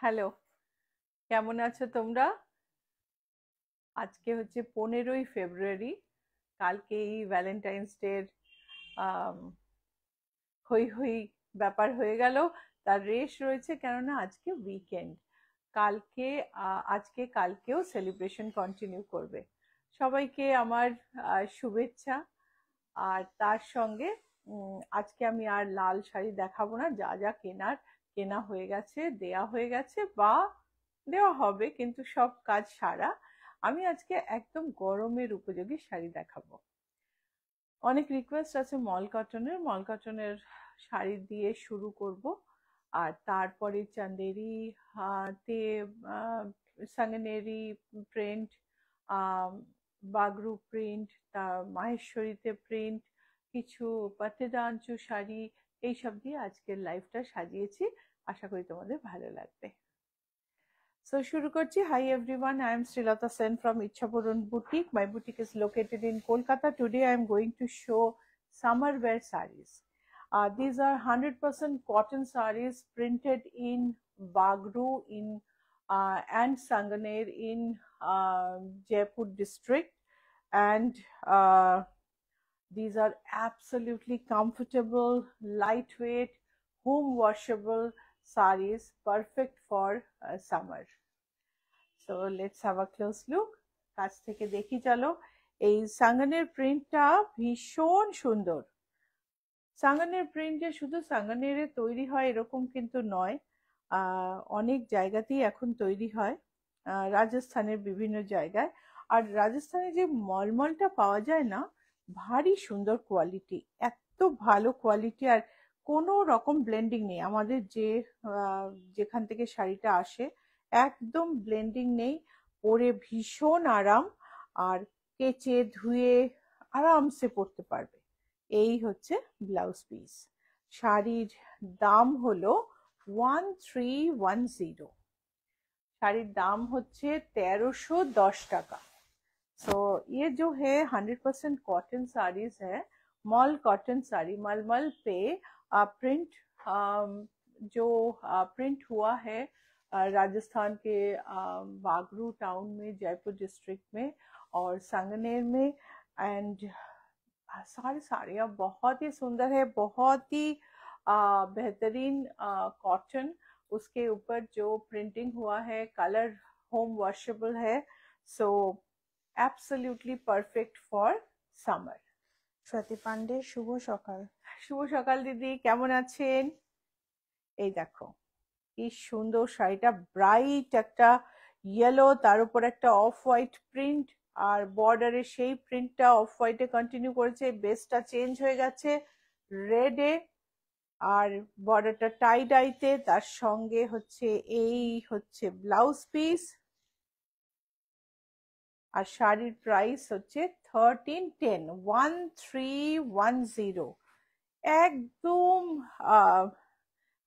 Hello, কেমন আছো তোমরা? আজকে হচ্ছে 15ই ফেব্রুয়ারি। কালকেই ভ্যালেন্টাইন্স ডের হই হই ব্যাপার হয়ে গেল। তার রেশ রয়েছে, কেননা আজকে উইকেন্ড। কালকে আজকে কালকেও সেলিব্রেশন কন্টিনিউ করবে। সবাইকে আমার শুভেচ্ছা। আর তার সঙ্গে আজকে আমি আর লাল শাড়ি দেখাবো না। যা যা কেনা হয়ে গেছে, দেয়া হয়ে গেছে বা দেওয়া হবে, কিন্তু সব কাজ সারা। আমি আজকে একদম গরমের উপযোগী শাড়ি দেখাবো। অনেক রিকোয়েস্ট আছে মল কটনের শাড়ি দিয়ে শুরু করব। আর তারপরে চান্দেরি তে সাঙ্গনেরি প্রিন্ট, বাগরু প্রিন্ট, তা মাহেশ্বরীতে প্রিন্ট, কিছু পাতেদাঞ্চু শাড়ি, এইসব দিয়ে আজকের লাইফটা সাজিয়েছি। আশা করি তোমাদের ভালো লাগবে। So শুরু করছি। Hi everyone, I am Srilata Sen from Ichhapurun Boutique. My boutique is located in Kolkata. Today I am going to show summer wear sarees. These are 100% cotton sarees printed in Bagru and Sanganer in Jaipur district, and these are absolutely comfortable, lightweight, home washable sarees, perfect for summer. So let's have a close look. কাছ থেকে দেখি চলো। এই সাঙ্গানের প্রিন্টটা ভীষণ সুন্দর। Sanganer print যে শুধু সাঙ্গানেরে তৈরি হয় এরকম কিন্তু নয়, অনেক জায়গাতেই এখন তৈরি হয়, রাজস্থানের বিভিন্ন জায়গায়। আর রাজস্থানে যে মলমলটা পাওয়া যায় না, ভারী সুন্দর কোয়ালিটি, এত ভালো কোয়ালিটি। আর কোনো রকম ব্লেন্ডিং নেই। আমাদের যেখান থেকে শাড়িটা আসে একদম ব্লেন্ডিং নেই। পরে ভীষণ আরাম, আর কেচে ধুয়ে আরামসে পরতে পারবে। এই হচ্ছে ব্লাউজ পিস। শাড়ির দাম হলো 1310। শাড়ির দাম হচ্ছে 1310 টাকা। सो ये जो है 100% कॉटन साड़ीज है, मॉल कॉटन साड़ी। मलमल पे प्रिंट जो प्रिंट हुआ है राजस्थान के बागरू टाउन में, जयपुर डिस्ट्रिक्ट में और संगनेर में। एंड सारी साड़ियाँ बहुत ही सुंदर है, बहुत ही बेहतरीन कॉटन। उसके ऊपर जो प्रिंटिंग हुआ है, कलर होम वॉशेबल है। सो absolutely perfect for summer. Swati Pandey, শুভ সকাল। শুভ সকাল দিদি, কেমন আছেন? এই দেখো কি সুন্দর শাড়িটা, ব্রাইট একটা ইয়েলো, তার উপর একটা অফ হোয়াইট প্রিন্ট, আর বর্ডারে সেই প্রিন্টটা অফ হোয়াইটে কন্টিনিউ করেছে, বেসটা চেঞ্জ হয়ে গেছে রেডে, আর বর্ডারটা টাই ডাইতে। তার সঙ্গে হচ্ছে এই হচ্ছে ব্লাউজ পিস। আর শাড়ির প্রাইস হচ্ছে 1310। একদম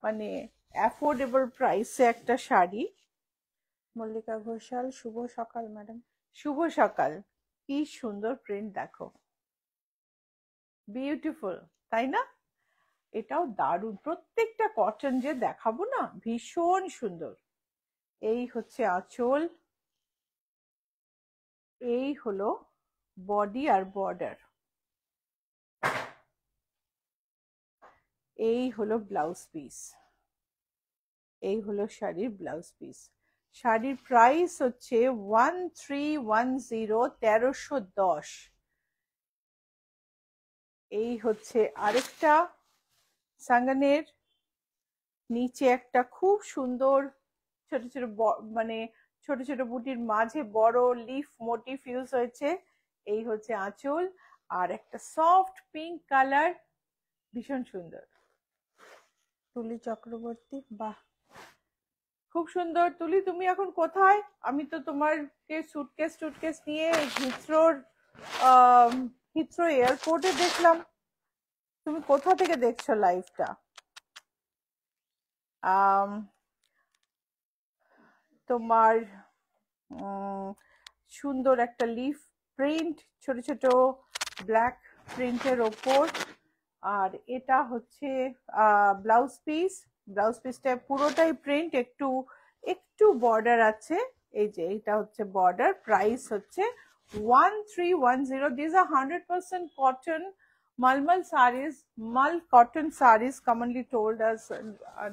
মানে অ্যাফোর্ডেবল প্রাইসে একটা শাড়ি। মল্লিকা ঘোষাল, শুভ সকাল ম্যাডাম। শুভ সকাল। কি সুন্দর প্রিন্ট দেখো, বিউটিফুল, তাই না? এটাও দারুণ। প্রত্যেকটা কটন যে দেখাবো না, ভীষণ সুন্দর। এই হচ্ছে আঁচল, এই হলো বডি আর বর্ডার, এই হলো ব্লাউজ পিস, এই হলো শাড়ির ব্লাউজ পিস। শাড়ির প্রাইস হচ্ছে 1310, 1310। এই হচ্ছে আরেকটা সাঙ্গানের, নিচে একটা খুব সুন্দর ছোট ছোট মানে ছোট ছোট বুটির মাঝে বড় লিফ মোটিভ ইউজ হয়েছে। এই হচ্ছে আঁচল, আর একটা সফট পিঙ্ক কালার, ভীষণ সুন্দর। তুলি চক্রবর্তী, বাহ খুব সুন্দর। তুলি, তুমি এখন কোথায়? আমি তো তোমারকে সুটকেস নিয়ে হিথ্রো এয়ারপোর্টে দেখলাম। তুমি কোথা থেকে দেখছো লাইভটা? তোমার সুন্দর একটা লিফ প্রিন্ট, ছোট ছোট ব্ল্যাক প্রিন্টের ওপর। আর এটা হচ্ছে ব্লাউজ পিস। ব্লাউজ পিসটা পুরোটাই প্রিন্ট, একটু একটু বর্ডার আছে, এই যে এটা হচ্ছে বর্ডার, প্রাইস হচ্ছে 1310। This are 100% cotton Malmal sarees. Mal cotton sarees commonly told as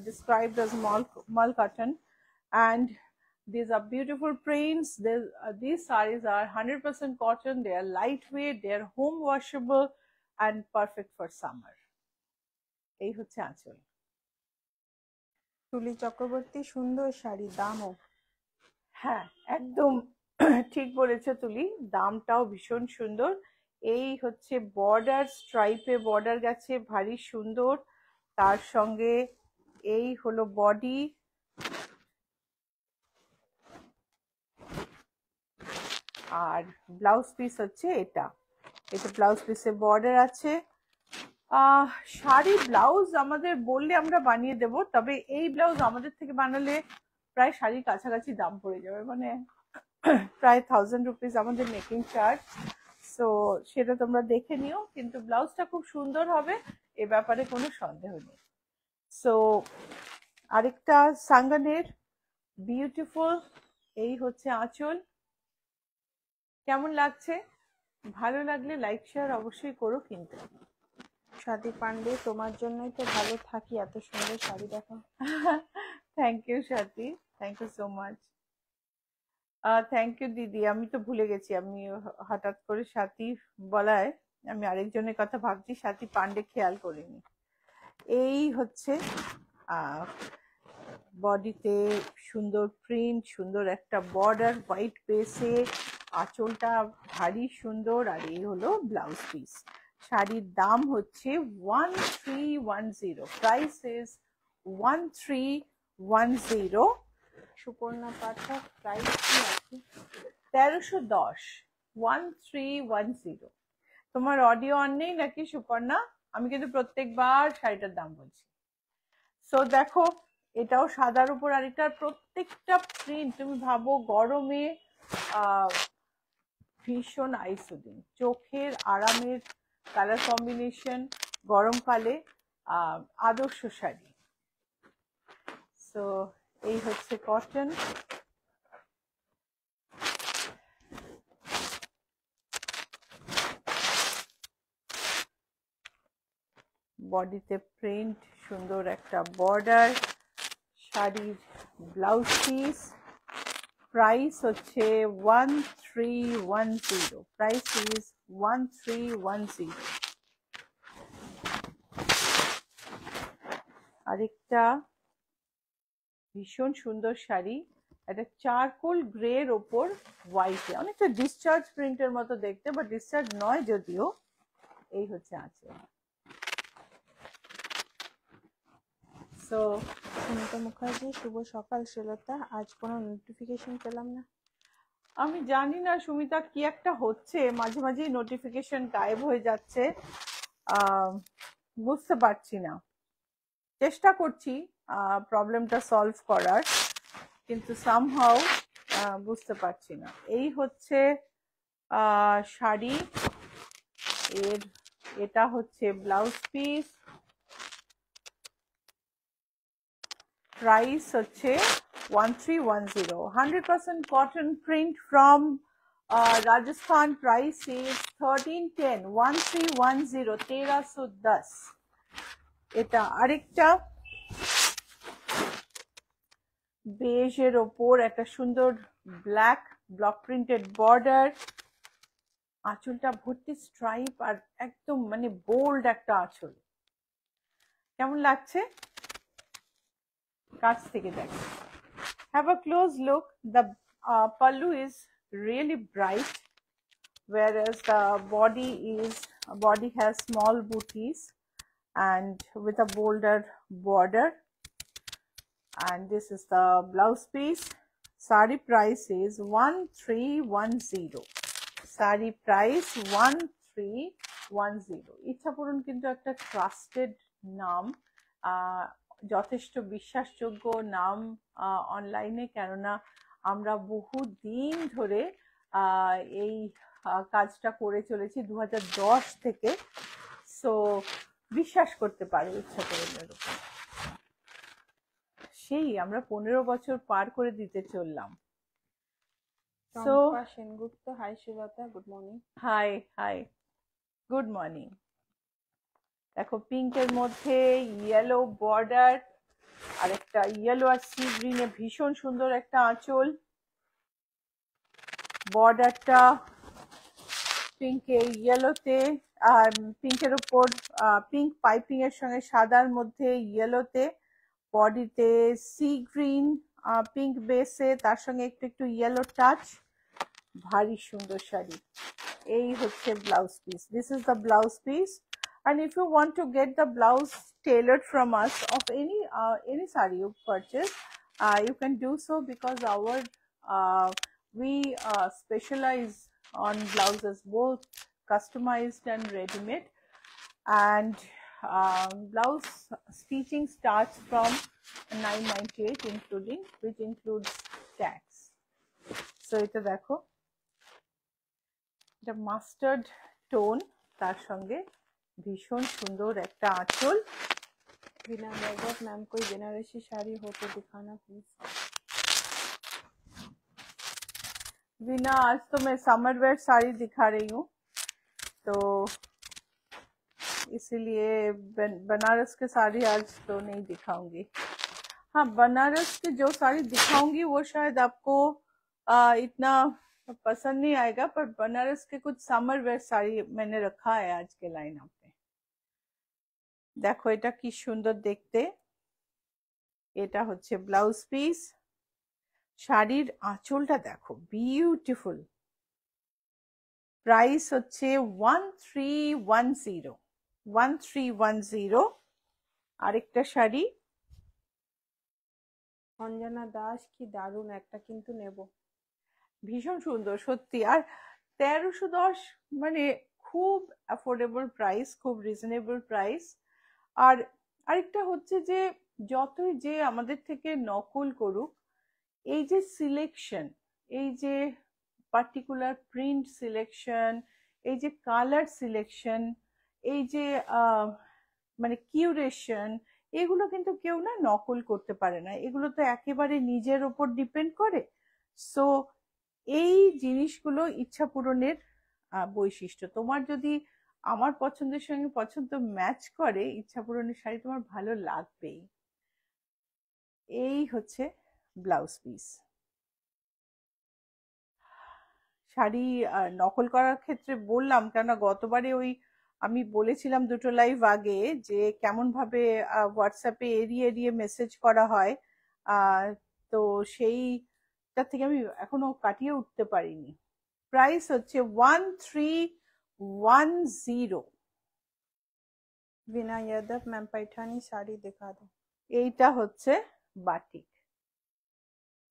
described as mal cotton, and these are beautiful prints. These sarees are 100% cotton. They are lightweight, they are home washable and perfect for summer. এই হচ্ছে আঁচল। তুলি চক্রবর্তী, সুন্দর শাড়ি, দামও। হ্যাঁ, একদম ঠিক বলেছো তুলি, দামটাও ভীষণ সুন্দর। এই হচ্ছে বর্ডার, স্ট্রাইপে বর্ডার গেছে, ভারী সুন্দর। তার সঙ্গে এই হলো বডি, আর ব্লাউজ পিস হচ্ছে এটা। এটা ব্লাউজ পিসে বর্ডার আছে। শাড়ি ব্লাউজ আমাদের বললে আমরা বানিয়ে দেব, তবে এই ব্লাউজ আমাদের থেকে বানালে প্রায় শাড়ির কাছাকাছি দাম পড়ে যাবে, মানে প্রায় 1000 রুপিস আমাদের মেকিং চার্জ। সো সেটা তোমরা দেখে নিও, কিন্তু ব্লাউজটা খুব সুন্দর হবে, এ ব্যাপারে কোনো সন্দেহ নেই। সো আরেকটা সাঙ্গানের বিউটিফুল, এই হচ্ছে আঁচল। কেমন লাগছে? ভালো লাগলে লাইক শেয়ার অবশ্যই করো কিন্তু। স্বাতি পান্ডে, তোমার জন্যই তো ভালো থাকি, এত সুন্দর শাড়ি দেখো। Thank you Swati, thank you so much. Thank you দিদি, আমি তো ভুলে গেছি, আমি হঠাৎ করে স্বাতি বলায় আমি আরেকজনের কথা ভাবছি, স্বাতি পান্ডে খেয়াল করিনি। এই হচ্ছে বডিতে সুন্দর প্রিন্ট, সুন্দর একটা বর্ডার, হোয়াইট বেসে, আঁচলটা ভারী সুন্দর, আর এই হলো ব্লাউজ পিস। শাড়ির দাম হচ্ছে 1310, price is 1310। Suparna Pathak, price কি আছে? 1310, 1310। তোমার অডিও অন নেই নাকি সুপর্ণা? আমি কিন্তু প্রত্যেকবার শাড়িটার দাম বলছি। সো দেখো, এটাও সাদার উপর, আর এটার প্রত্যেকটা প্রিন্ট তুমি ভাবো গরমে ভীষণ আইসুদিং, চোখের আরামের কালার কম্বিনেশন, গরমকালে আদর্শ শাড়ি। সো এই হচ্ছে কটন। বডিতে প্রিন্ট, সুন্দর একটা বর্ডার, শাড়ির ব্লাউজ পিস, প্রাইস হচ্ছে 1310, প্রাইস ইজ 1310। আরেকটা ভীষণ সুন্দর শাড়ি, একটা চারকোল গ্রের ওপর হোয়াইটে, অনেকটা ডিসচার্জ প্রিন্টের মতো দেখতে, বা ডিসচার্জ নয় যদিও। এই হচ্ছে আঁচল। সো সুমিতা মুখার্জি, শুভ সকাল শ্রীলতা, আজ কোনো নোটিফিকেশন পেলাম না। আমি জানি না সুমিতা, কি একটা হচ্ছে, মাঝে মাঝেই নোটিফিকেশন গায়েব হয়ে যাচ্ছে, বুঝতে পারছি না। চেষ্টা করছি প্রবলেমটা সলভ করার, কিন্তু সামহাউ বুঝতে পারছি না। এই হচ্ছে শাড়ি, এটা হচ্ছে ব্লাউজ পিস, প্রাইস হচ্ছে 1310, 100% cotton print from Rajasthan. Price is 1310, 1310, 1310। এটা আরেকটা বেজের ওপর একটা সুন্দর ব্ল্যাক ব্লক প্রিন্টেড বর্ডার, আঁচলটা ভর্তি স্ট্রাইপ, আর একদম মানে বোল্ড একটা আঁচল। কেমন লাগছে? কাছ থেকে দেখো, have a close look. The pallu is really bright, whereas the body has small booties and with a bolder border, and this is the blouse piece. Sari price is 1310, sari price 1310। ইচ্ছাপূরণ কিন্তু একটা trusted নাম, যথেষ্ট বিশ্বাসযোগ্য নাম অনলাইনে, কেননা আমরা বহু দিন ধরে এই কাজটা করে চলেছি 2010 থেকে। সো বিশ্বাস করতে পারো ইচ্ছাপূরণের উপর। সেই আমরা 15 বছর পার করে দিতে চললাম। So Champa Sengupta, hi Srilata, good morning. Hi hi, good morning. দেখো পিঙ্কের মধ্যে ইয়েলো বর্ডার, আর একটা ইয়েলো আর সি গ্রিনে ভীষণ সুন্দর একটা আঁচল, বর্ডারটা পিঙ্কে ইয়েলোতে, আর পিঙ্কের উপর পিঙ্ক পাইপিং এর সঙ্গে সাদার মধ্যে ইয়েলোতে, বডিতে সি গ্রিন পিঙ্ক বেসে, তার সঙ্গে একটু একটু ইয়েলো টাচ, ভারী সুন্দর শাড়ি। এই হচ্ছে blouse piece, this is the blouse piece. And if you want to get the blouse tailored from us of any saree you purchase, you can do so, because we specialize on blouses, both customized and ready-made, and blouse stitching starts from 998 including, which includes tax. So এটা দেখো, এটা mustard tone, তার সঙ্গে भीषण सुंदर एक आंचल। बिना budget ma'am कोई बनारसी साड़ी हो तो दिखाना प्लीज। बिना, आज तो मैं समर वेयर साड़ी दिखा रही हूँ, तो इसीलिए बनारस के साड़ी आज तो नहीं दिखाऊंगी। हाँ, बनारस की जो साड़ी दिखाऊंगी वो शायद आपको इतना पसंद नहीं आएगा, पर बनारस के कुछ समर वेयर साड़ी मैंने रखा है आज के लाइनअप में। দেখো এটা কি সুন্দর দেখতে, এটা হচ্ছে ব্লাউজ পিস। শাড়ির আঁচলটা দেখো, বিউটিফুল। প্রাইস হচ্ছে 1310। আরেকটা শাড়ি, অঞ্জনা দাস, কি দারুণ একটা কিন্তু নেব, ভীষণ সুন্দর সত্যি। আর 1310 মানে খুব অ্যাফোর্ডেবল প্রাইস, খুব রিজনেবল প্রাইস। আর আরেকটা হচ্ছে যে যতই যে আমাদের থেকে নকল করুক, এই যে সিলেকশন, এই যে পার্টিকুলার প্রিন্ট সিলেকশন, এই যে কালার সিলেকশন, এই যে মানে কিউরেশন, এগুলো কিন্তু কেউ না নকল করতে পারে না, এগুলো তো একেবারে নিজের ওপর ডিপেন্ড করে। সো এই জিনিসগুলো ইচ্ছা পূরণের বৈশিষ্ট্য। তোমার যদি আমার পছন্দের সঙ্গে পছন্দ ম্যাচ করে, ইচ্ছা পূরণের শাড়ি তোমার ভালো লাগবেই। এই হচ্ছে ব্লাউজ পিস। শাড়ি নকল করার ক্ষেত্রে বললাম, কেননা গতবারে ওই আমি বলেছিলাম দুটো লাইভ আগে যে কেমন ভাবে হোয়াটসঅ্যাপে এড়িয়ে এড়িয়ে মেসেজ করা হয়, তো সেইটা থেকে আমি এখনো কাটিয়ে উঠতে পারিনি। প্রাইস হচ্ছে 1310। বিনা यादव मैम पैठानी শাড়ি দেখা দাও। এইটা হচ্ছে বাটিক,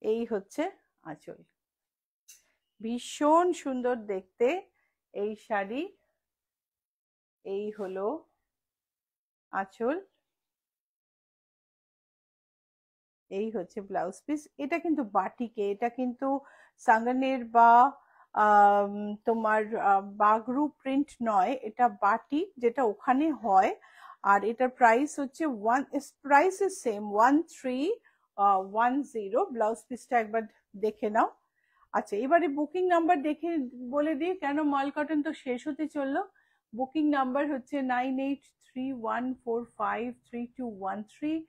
এই হচ্ছে আঁচল, ভীষণ সুন্দর দেখতে এই শাড়ি। এই হলো আঁচল, এই হচ্ছে ব্লাউজ পিস। এটা কিন্তু বাটিকে, এটা কিন্তু সাঙ্গানের বা তোমার বাগরু প্রিন্ট নয়, এটা বাটিক যেটা ওখানে হয়। আর এটার প্রাইস হচ্ছে প্রাইস ইজ সেম 1310। ব্লাউজ পিসটা একবার দেখে নাও। আচ্ছা, এবারে বুকিং নাম্বার দেখে বলে দিই, কেন মাল কটন তো শেষ হতে চললো। বুকিং নাম্বার হচ্ছে 9831453213,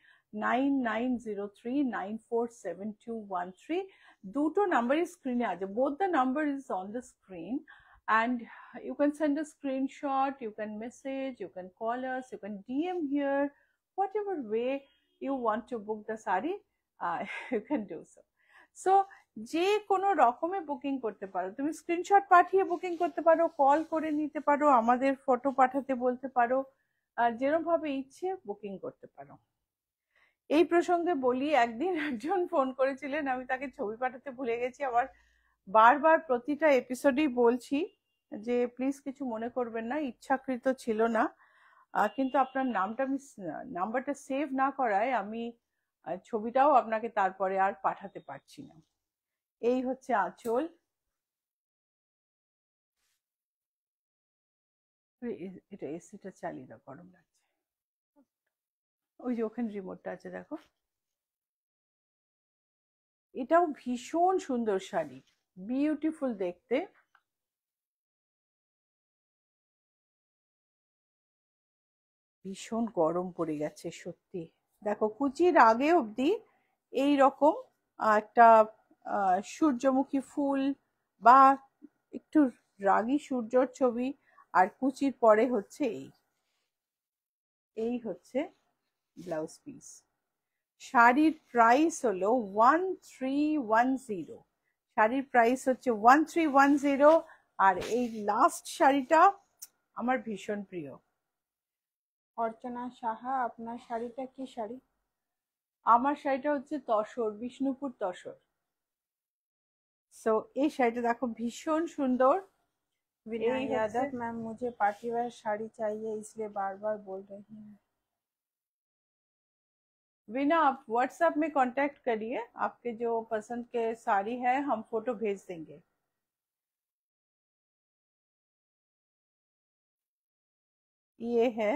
9903947213। দুটো নাম্বারই স্ক্রিনে আছে, both the number is on the screen, and you can send a screenshot, you can message, you can call us, you can DM here, whatever way you want to book the saree, you can do so. So যে কোনো রকমে booking করতে পারো, তুমি screenshot পাঠিয়ে booking করতে পারো, call করে নিতে পারো, আমাদের ফটো পাঠাতে বলতে পারো, যেরকম ভাবে ইচ্ছে বুকিং করতে পারো। এই প্রসঙ্গে বলি, একদিন একজন ফোন করেছিলেন, আমি তাকে ছবি পাঠাতে ভুলে গেছি। আবার বারবার প্রতিটা এপিসোডেই বলছি যে প্লিজ কিছু মনে করবেন না, ইচ্ছাকৃত ছিল না, কিন্তু আপনার নাম্বারটা সেভ না করায় আমি ছবিটাও আপনাকে তারপরে আর পাঠাতে পারছি না। এই হচ্ছে আঁচল। এটা এসিটা চালিয়ে দাও, গরম লাগছে। ওই যে ওখানে রিমোটটা আছে দেখো। এটাও ভীষণ সুন্দর শাড়ি, বিউটিফুল দেখতে। ভীষণ গরম পড়ে গেছে সত্যি। দেখো কুচির আগে অবধি এই রকম একটা সূর্যমুখী ফুল বা একটু রাগী সূর্যর ছবি, আর কুচির পরে হচ্ছে এই হচ্ছে ব্লাউজ পিস। শাড়ির প্রাইস হলো 1310। শাড়ির প্রাইস হচ্ছে 1310। আর এই লাস্ট শাড়িটা আমার ভীষণ প্রিয়। অর্চনা সাহা, আপনার শাড়িটা কি শাড়ি? আমার শাড়িটা হচ্ছে তসর, বিষ্ণুপুর তসর। সো এই শাড়িটা দেখো ভীষণ সুন্দর। विनय এই হচ্ছে यादव, मैम मुझे पार्टी वेयर साड़ी चाहिए इसलिए बार बार बोल रही हूँ। विना, आप व्हाट्सएप में कांटेक्ट करिए, आपके जो पसंद के साड़ी है हम फोटो भेज देंगे। ये है,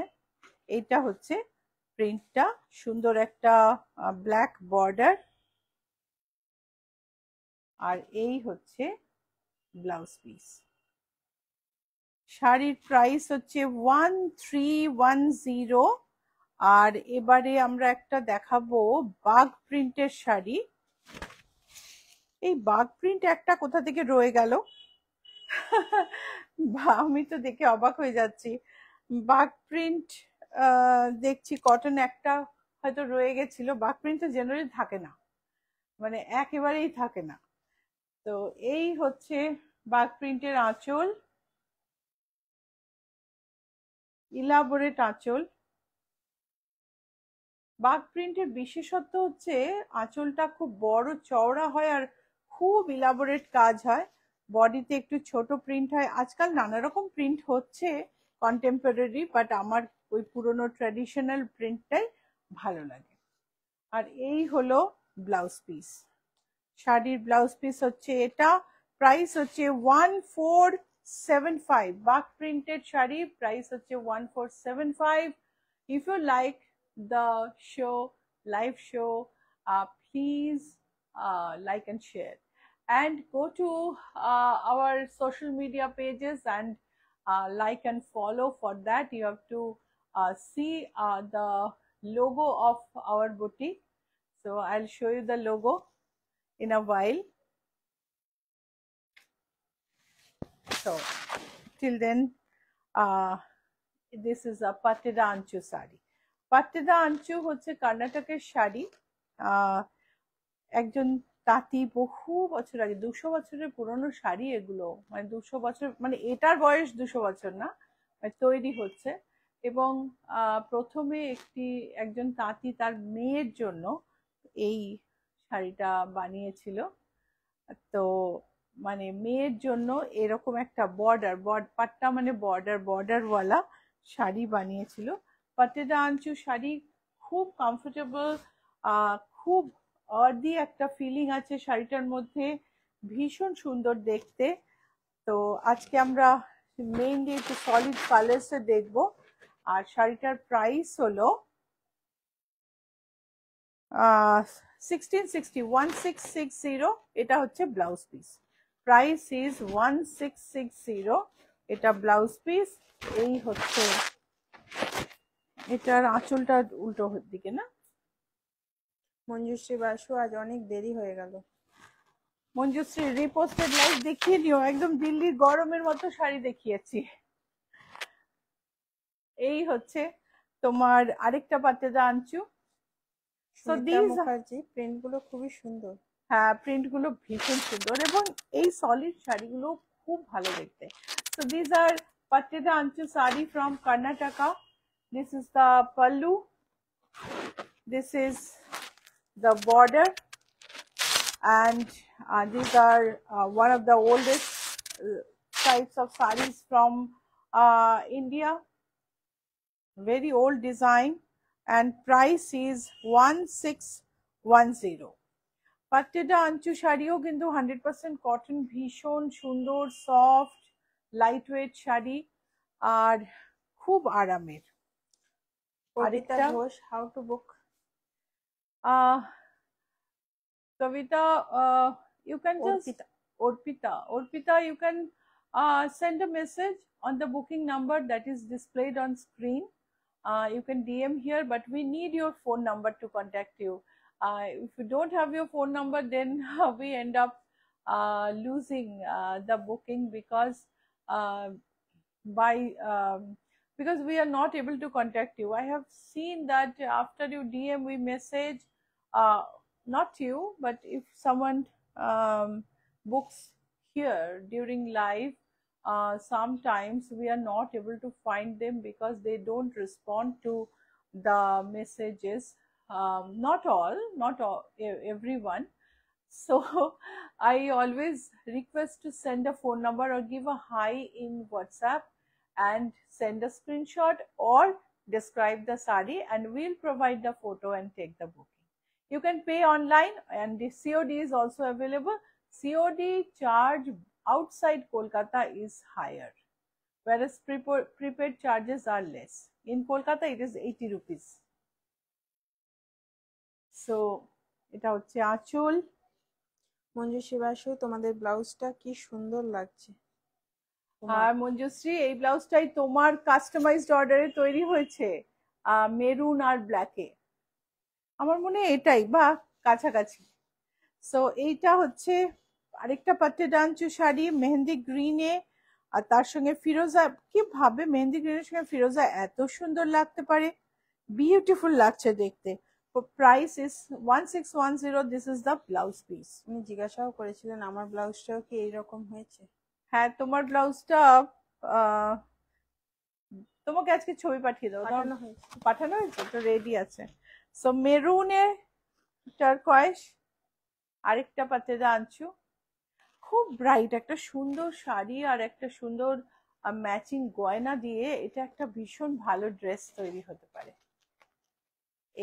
এটা হচ্ছে প্রিন্টটা, সুন্দর একটা ব্ল্যাক বর্ডার, আর এই হচ্ছে ব্লাউজ পিস। শাড়ির প্রাইস হচ্ছে 1310। আর এবারে আমরা একটা দেখাবো বাগ প্রিন্টের শাড়ি। এই বাগ প্রিন্ট একটা কোথা থেকে রয়ে গেল, আমি তো দেখে অবাক হয়ে যাচ্ছি। বাগ প্রিন্ট দেখছি কটন একটা হয়তো রয়ে গেছিল। বাগ প্রিন্ট তো জেনারেলি থাকে না, মানে একেবারেই থাকে না। তো এই হচ্ছে বাগ প্রিন্টের আঁচল, ইলাবোরেট আঁচল। বাগ প্রিন্টের বিশেষত্ব হচ্ছে আঁচলটা খুব বড় চওড়া হয় আর খুব ইলাবোরেট কাজ হয়। বডিতে একটু ছোট প্রিন্ট হয়। আজকাল নানা রকম প্রিন্ট হচ্ছে কন্টেম্পোরারি, বাট আমার ওই পুরনো ট্র্যাডিশনাল প্রিন্টটাই ভালো লাগে। আর এই হলো ব্লাউজ পিস। শাড়ির ব্লাউজ পিস হচ্ছে এটা। প্রাইস হচ্ছে 1475। বাগ প্রিন্টেড শাড়ি, প্রাইস হচ্ছে 1475। If you like the show, live show, please like and share, and go to our social media pages and like and follow. For that you have to see the logo of our boutique. So I'll show you the logo in a while. So till then, this is a Patida Anchu sari. Patida Anchu হচ্ছে কর্ণাটকের শাড়ি। একজন তাঁতি বহু বছর আগে, 200 বছরের পুরনো শাড়ি এগুলো, মানে 200 বছর, মানে এটার বয়স 200 বছর না, মানে তৈরি হচ্ছে। এবং প্রথমে একজন তাঁতি তার মেয়ের জন্য এই শাড়িটা বানিয়েছিল। তো মানে মেয়ের জন্য এরকম একটা পাট্টা মানে বর্ডারওয়ালা শাড়ি বানিয়েছিল। পাটেদা আঞ্চু শাড়ি খুব কমফোর্টেবল, খুব আর্দি একটা ফিলিং আছে শাড়িটার মধ্যে, ভীষণ সুন্দর দেখতে। তো আজকে আমরা মেইনলি একটু সলিড কালার্সে দেখবো। আর শাড়িটার প্রাইস হলো 1660। এটা হচ্ছে ব্লাউজ পিস। Price is 1660। এটা ব্লাউজ পিস। এই হচ্ছে এটার আঁচলটা উল্টো দিকে না। মঞ্জুশ্রী বাসু, আজ অনেক দেরি হয়ে গেল। মঞ্জুশ্রী রিপোস্টেড লাইভ দেখিয়ে নিও, একদম দিল্লির গরমের মতো শাড়ি দেখিয়েছি। এই হচ্ছে তোমার আরেকটা পাতেদা আনচু। সুমিত্রা মুখার্জি, প্রিন্ট গুলো খুবই সুন্দর। হ্যাঁ, প্রিন্ট গুলো ভীষণ সুন্দর এবং এই সলিড শাড়িগুলো খুব ভালো দেখতে। So these are Patteda Anchu sari from Karnataka. This is the pallu. This is the border, and these are one of the oldest types of saris from India. Very old design, and price is 1610. পাট্টেটা আঞ্চু শাড়িও কিন্তু 100% cotton, ভীষণ সুন্দর soft lightweight sari আর খুব আরামের। Kavita Ghosh, how to book? Kavita, you can just Orpita, you can send a message on the booking number that is displayed on screen. You can DM here, but we need your phone number to contact you. If you don't have your phone number, then we end up losing the booking because uh, by because we are not able to contact you. I have seen that after you DM, we message, uh, not you, but if someone books here during live, sometimes we are not able to find them because they don't respond to the messages. Not all, everyone. So I always request to send a phone number or give a hi in WhatsApp and send a screenshot or describe the sari, and we'll provide the photo and take the booking. You can pay online, and the COD is also available. COD charge outside Kolkata is higher, whereas prepaid charges are less. In Kolkata it is 80 rupees. So এটা হচ্ছে আঁচল। মঞ্জুশ্রী বাসু, তোমাদের ব্লাউজটা কি সুন্দর লাগছে। আর মঞ্জুশ্রী, এই ব্লাউজটাই তোমার কাস্টমাইজড অর্ডারে তৈরি হয়েছে মেরুন আর ব্ল্যাকে, আমার মনে হয় এটাই বা কাছাকাছি। সো এইটা হচ্ছে আরেকটা পাট্টে ডানচু শাড়ি মেহেন্দি গ্রিনে, আর তার সঙ্গে ফিরোজা। কি ভাবে মেহেন্দি গ্রিনের সঙ্গে ফিরোজা এত সুন্দর লাগতে পারে, বিউটিফুল লাগছে দেখতে। Price is 1610। This is the blouse piece. উনি জিজ্ঞাসাও করেছিলেন আমার ব্লাউজটাও কি এইরকম হয়েছে। হ্যাঁ, তোমার ব্লাউজটা তোমাকে আজকে ছবি পাঠিয়ে দাও, পাঠানো হয়েছে তো, রেডি আছে। সো মেরুনে টারকয়েস, আরেকটা পাতেদা আনছু, খুব ব্রাইট একটা সুন্দর শাড়ি আর একটা সুন্দর ম্যাচিং গয়না দিয়ে এটা একটা ভীষণ ভালো ড্রেস তৈরি হতে পারে।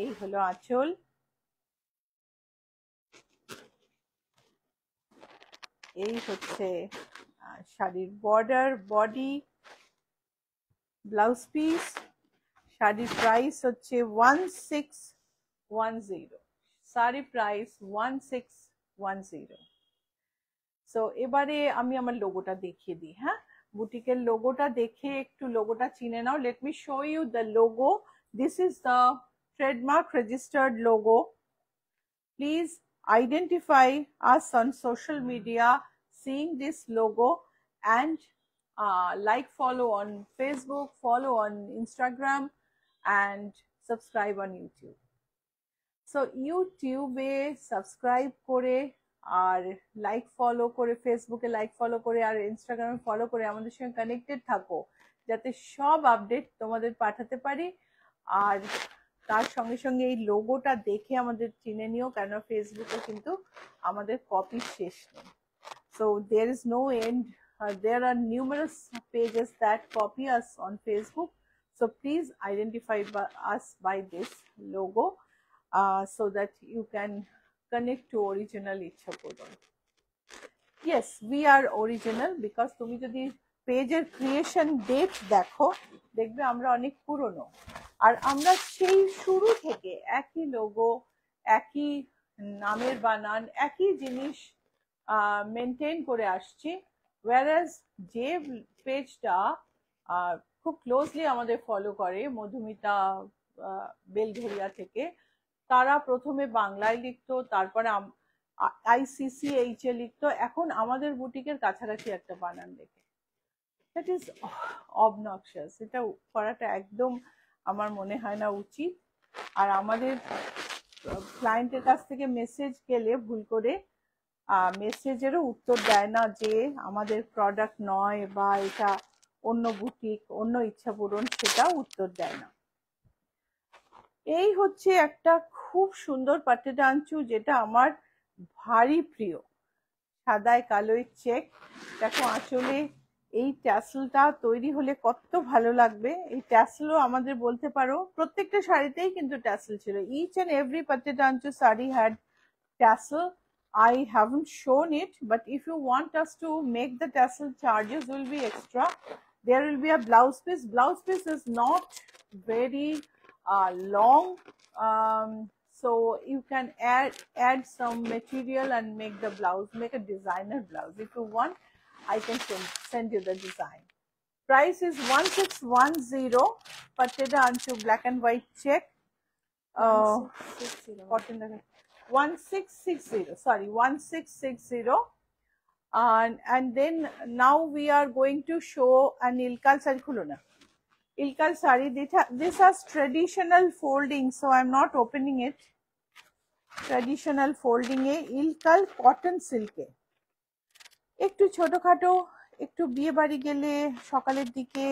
এই হলো আঁচল। এই হচ্ছে শাড়ির বর্ডার, বডি, ব্লাউজ পিস। শাড়ির প্রাইস হচ্ছে 1610। শাড়ি প্রাইস 1610। সো এবারে আমি আমার লোগোটা দেখিয়ে দিই। হ্যাঁ, বুটিকের লোগোটা দেখে একটু লোগোটা চিনে নাও। Let me show you the logo. This is the trademark registered logo. Please identify us on social media seeing this logo, and like, follow on Facebook, follow on Instagram, and subscribe on YouTube. So YouTube e subscribe kore R like follow করে, ফেসবুকে like follow করে আর ইনস্টাগ্রামে follow করে আমাদের সঙ্গে connected থাকো, যাতে সব আপডেট তোমাদের পাঠাতে পারি। আর তার সঙ্গে সঙ্গে এই লোগোটা দেখে আমাদের চিনে নিও, কেন ফেসবুকে কিন্তু আমাদের কপি শেষ নেই। So there is no end, there are numerous pages that copy us on Facebook. So please identify us by this logo so that you can connect to original Ichhapuram. Yes, we are original because তুমি যদি পেজের creation date দেখো, দেখবে আমরা অনেক পুরনো, আর আমরা সেই শুরু থেকে একই লোগো, একই নামের বানান, একই জিনিস মেনটেন করে আসছি। whereas যে পেজটা খুব ক্লোজলি আমাদের ফলো করে, মধুমিতা বেলঘরিয়া থেকে, তারা প্রথমে বাংলায় লিখতো, তারপরে ICCH এ লিখতো, এখন আমাদের বুটিকের কাছাকাছি একটা বানান দেখে। That is obnoxious. এটা করাটা একদম আমার মনে হয় না উচিত। আর আমাদের ক্লায়েন্টের কাছ থেকে মেসেজ গেলে ভুল করে মেসেজেরও উত্তর দেয় না যে আমাদের প্রোডাক্ট নয় বা এটা অন্য বুটিক, অন্য ইচ্ছাপূরণ, সেটাও উত্তর দেয় না। এই হচ্ছে একটা খুব সুন্দর পাটে ডানচু, যেটা আমার ভারী প্রিয়, সাদায় কালোয় চেক। দেখো আঁচলে এই ট্যাসেলটা তৈরি হলে কত ভালো লাগবে। এই ট্যাসেলও আমাদের বলতে পারো প্রত্যেকটা শাড়িতেই কিন্তু ট্যাসেল ছিল। ইচ এন্ড এভরি পাটে ডানচু sari had tassel. I haven't shown it, but if you want us to make the tassel, charges will be extra. There will be a blouse piece. Blouse piece is not very long, So you can add some material and make the blouse, make a designer blouse. If you want, I can send you the design. Price is 1610, Pateda Anchu black and white check. 1660, sorry, 1660. And then now we are going to show an Ilkal sari. Khulona. Ilkal sari, this has traditional folding, so I'm not opening it. Traditional folding e Ilkal cotton silk e. একটু ছোটখাটো, একটু বিয়ে বাড়ি গেলে সকালের দিকে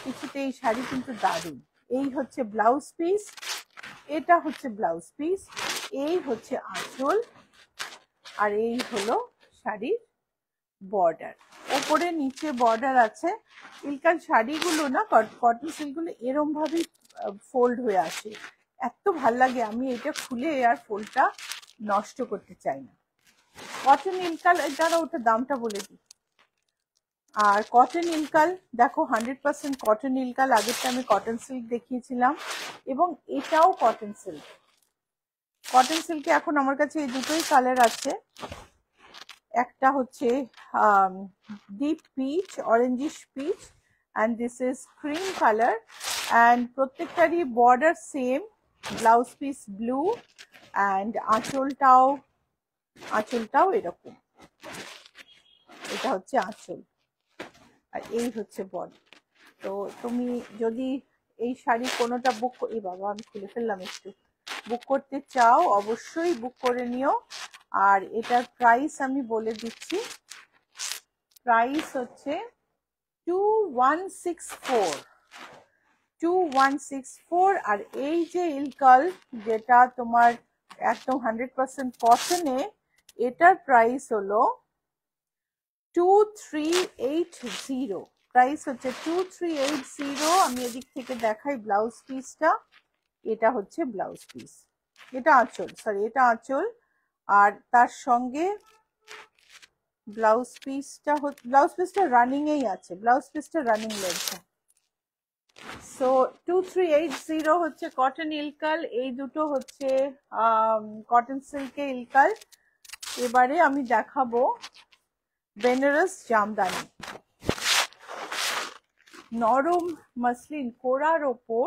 কিছুতে এই শাড়ি কিন্তু দারুণ। এই হচ্ছে ব্লাউজ পিস, এটা হচ্ছে ব্লাউজ পিস, এই হচ্ছে আঁচল, আর এই হলো শাড়ির বর্ডার। উপরে নিচে বর্ডার আছে। ইলকাল শাড়িগুলো না, কটন সিল্কগুলো এরম ভাবেই ফোল্ড হয়ে আসে, এত ভাল লাগে। আমি এটা খুলে আর ফোল্ডটা নষ্ট করতে চাই না। কটন ইলকাল, দাঁড়া ওটা দামটা বলে দিই। আর কটন ইলকাল দেখো 100% কটন ইলকাল, আগেরটা আমি কটন সিল্ক দেখিয়েছিলাম, এবং এটাও কটন সিল্ক। কটন সিল্কে এখন আমার কাছে এই দুটোই কালার আছে। একটা হচ্ছে deep peach, orangish peach, and this is cream colour, and প্রত্যেকটারই border same, blouse piece blue, and আঁচলটাও এরকম। এটা হচ্ছে আঁচল, আর এই হচ্ছে বর্ডার। তো তুমি যদি এই শাড়ি কোনোটা বুক, এই বাবা আমি খুলে ফেললাম একটু, বুক করতে চাও অবশ্যই বুক করে নিও। আর এটার প্রাইস আমি বলে দিচ্ছি, প্রাইস হচ্ছে 2164। আর এই যে ইলকাল, যেটা তোমার একদম 100% কটনে, এটার প্রাইস হলো 2380। প্রাইস হচ্ছে 2380। আমি এদিক থেকে দেখাই ব্লাউজ পিসটা। এটা হচ্ছে ব্লাউজ পিস, এটা আঁচল, সরি এটা আঁচল, আর তার সঙ্গে ব্লাউজ পিসটা রানিং এই আছে, ব্লাউজ পিসটা রানিং লেগেছে। সো 2380 হচ্ছে কটন ইলকাল, এই দুটো হচ্ছে কটন সিল্কে ইলকাল। এবারে আমি দেখাবো বেনারস জামদানি, নরম মসলিন কোরার ওপর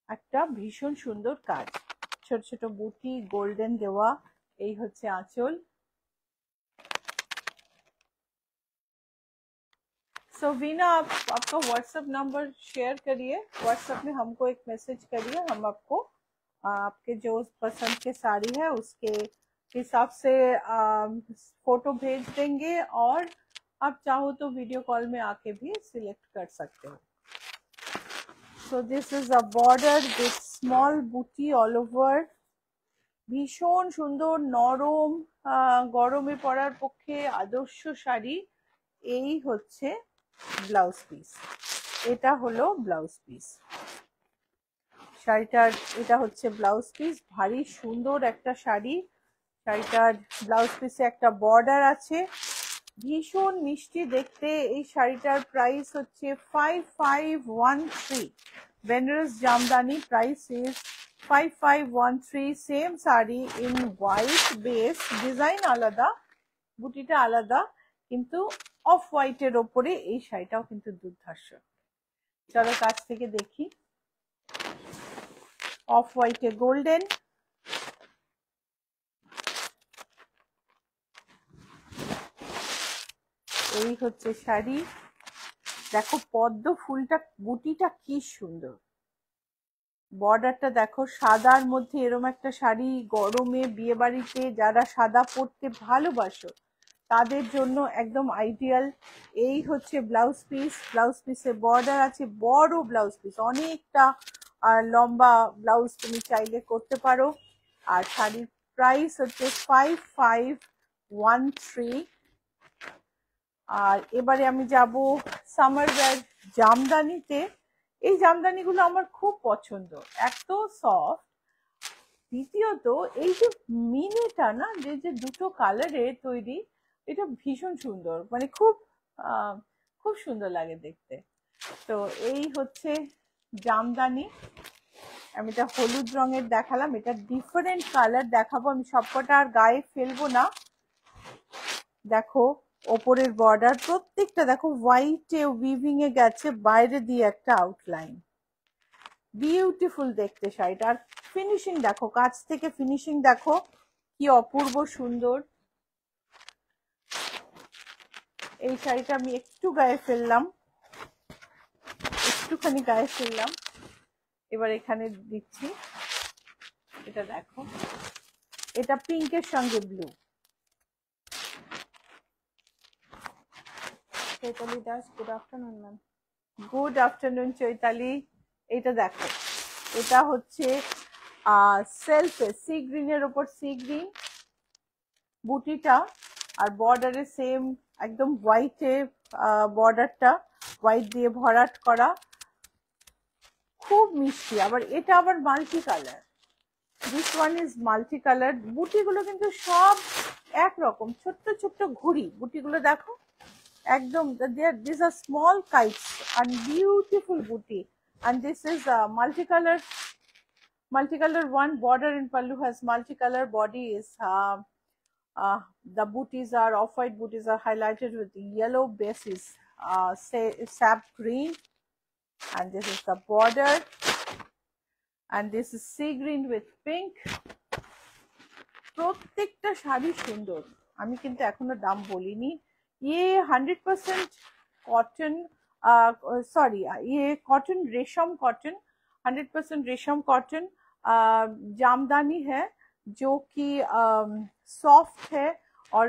একটা ভীষণ সুন্দর কাজ, ছোট ছোট বুটি গোল্ডেন দেওয়া। এই হচ্ছে আঁচল। सो वीना, आप आपका व्हाट्सएप नंबर शेयर करिए, व्हाट्सएप में हमको एक मैसेज करिए, हम आपको आपके जो पसंद के साड़ी है उसके हिसाब से फोटो भेज देंगे, और आप चाहो तो वीडियो कॉल में आके भी सिलेक्ट कर सकते हो। So this is a border with small बूटी ऑल ओवर, ভীষণ সুন্দর নরম, গরমে পরার পক্ষে আদর্শ শাড়ি। এই হচ্ছে ব্লাউজ পিস, এটা হলো ব্লাউজ পিস শাড়িটার, এটা হচ্ছে ব্লাউজ পিস। ভারী সুন্দর একটা শাড়ি, শাড়িটার ব্লাউজ পিসে একটা বর্ডার আছে, ভীষণ মিষ্টি দেখতে। এই শাড়িটার প্রাইস হচ্ছে 5513। Banaras Jamdani, price is 5513। Same sari in white base, design আলাদা, বুটিটা আলাদা, কিন্তু অফ হোয়াইটের ওপরে এই শাড়িটাও কিন্তু দুর্ধর্ষ। চলো কাছ থেকে দেখি। অফ হোয়াইটে গোল্ডেন, এই হচ্ছে শাড়ি। দেখো পদ্ম ফুলটা, বুটিটা কি সুন্দর, বর্ডারটা দেখো, সাদার মধ্যে এরম একটা শাড়ি গরমে বিয়ে বাড়িতে যারা সাদা পরতে ভালোবাসো তাদের জন্য একদম আইডিয়াল। এই হচ্ছে ব্লাউজ পিস, ব্লাউজ পিসে বর্ডার আছে, বড় ব্লাউজ পিস, অনেকটা লম্বা ব্লাউজ তুমি চাইলে করতে পারো। আর শাড়ির প্রাইস হচ্ছে 5513। আর এবারে আমি যাব সামার ওয়্যার জামদানিতে। এই জামদানিগুলো আমার খুব পছন্দ, এত সফট, দ্বিতীয়ত এই যে মিনিটা না, যে দুটো কালারে তৈরি, এটা ভীষণ সুন্দর, মানে খুব খুব সুন্দর লাগে দেখতে। তো এই হচ্ছে জামদানি, আমি এটা হলুদ রঙের দেখালাম, এটা ডিফারেন্ট কালার দেখাবো আমি, সবকটা আর গায়ে ফেলবো না। দেখো ওপরের বর্ডার প্রত্যেকটা দেখো হোয়াইটে উইভিং এ গেছে, বাইরে দিয়ে একটা আউটলাইন, বিউটিফুল দেখতে শাড়িটা। আর ফিনিশিং দেখো, কাছ থেকে ফিনিশিং দেখো কি অপূর্ব সুন্দর। এই শাড়িটা আমি একটু গায়ে ফেললাম, একটুখানি গায়ে ফেললাম, এবার এখানে দিচ্ছি। এটা দেখো, এটা পিঙ্কের সঙ্গে blue. Chaitali Das, good afternoon ma'am. Good afternoon Chaitali. এটা দেখো, এটা হচ্ছে সেলফে সি গ্রিনের ওপর সি গ্রিন বুটিটা, আর বর্ডারে সেম একদম হোয়াইটে বর্ডারটা, হোয়াইট দিয়ে ভরাট করা, খুব মিষ্টি। আবার এটা আবার multi colour, this one is multi colour. বুটিগুলো কিন্তু সব একরকম, ছোট্ট ছোট্ট ঘুড়ি বুটিগুলো দেখো একদম, these are small kites and beautiful booty, and this is multicolor one. Border in pallu has multicolor, body is the booties are off-white booties are highlighted with yellow bases, say sap green, and this is the border, and this is sea green with pink. প্রত্যেকটা শাড়ি সুন্দর। আমি কিন্তু এখনো দাম বলিনি। ये 100% cotton, sorry ये cotton रेशम कॉटन, 100% रेशम कॉटन जामदानी है जो कि सॉफ्ट है। और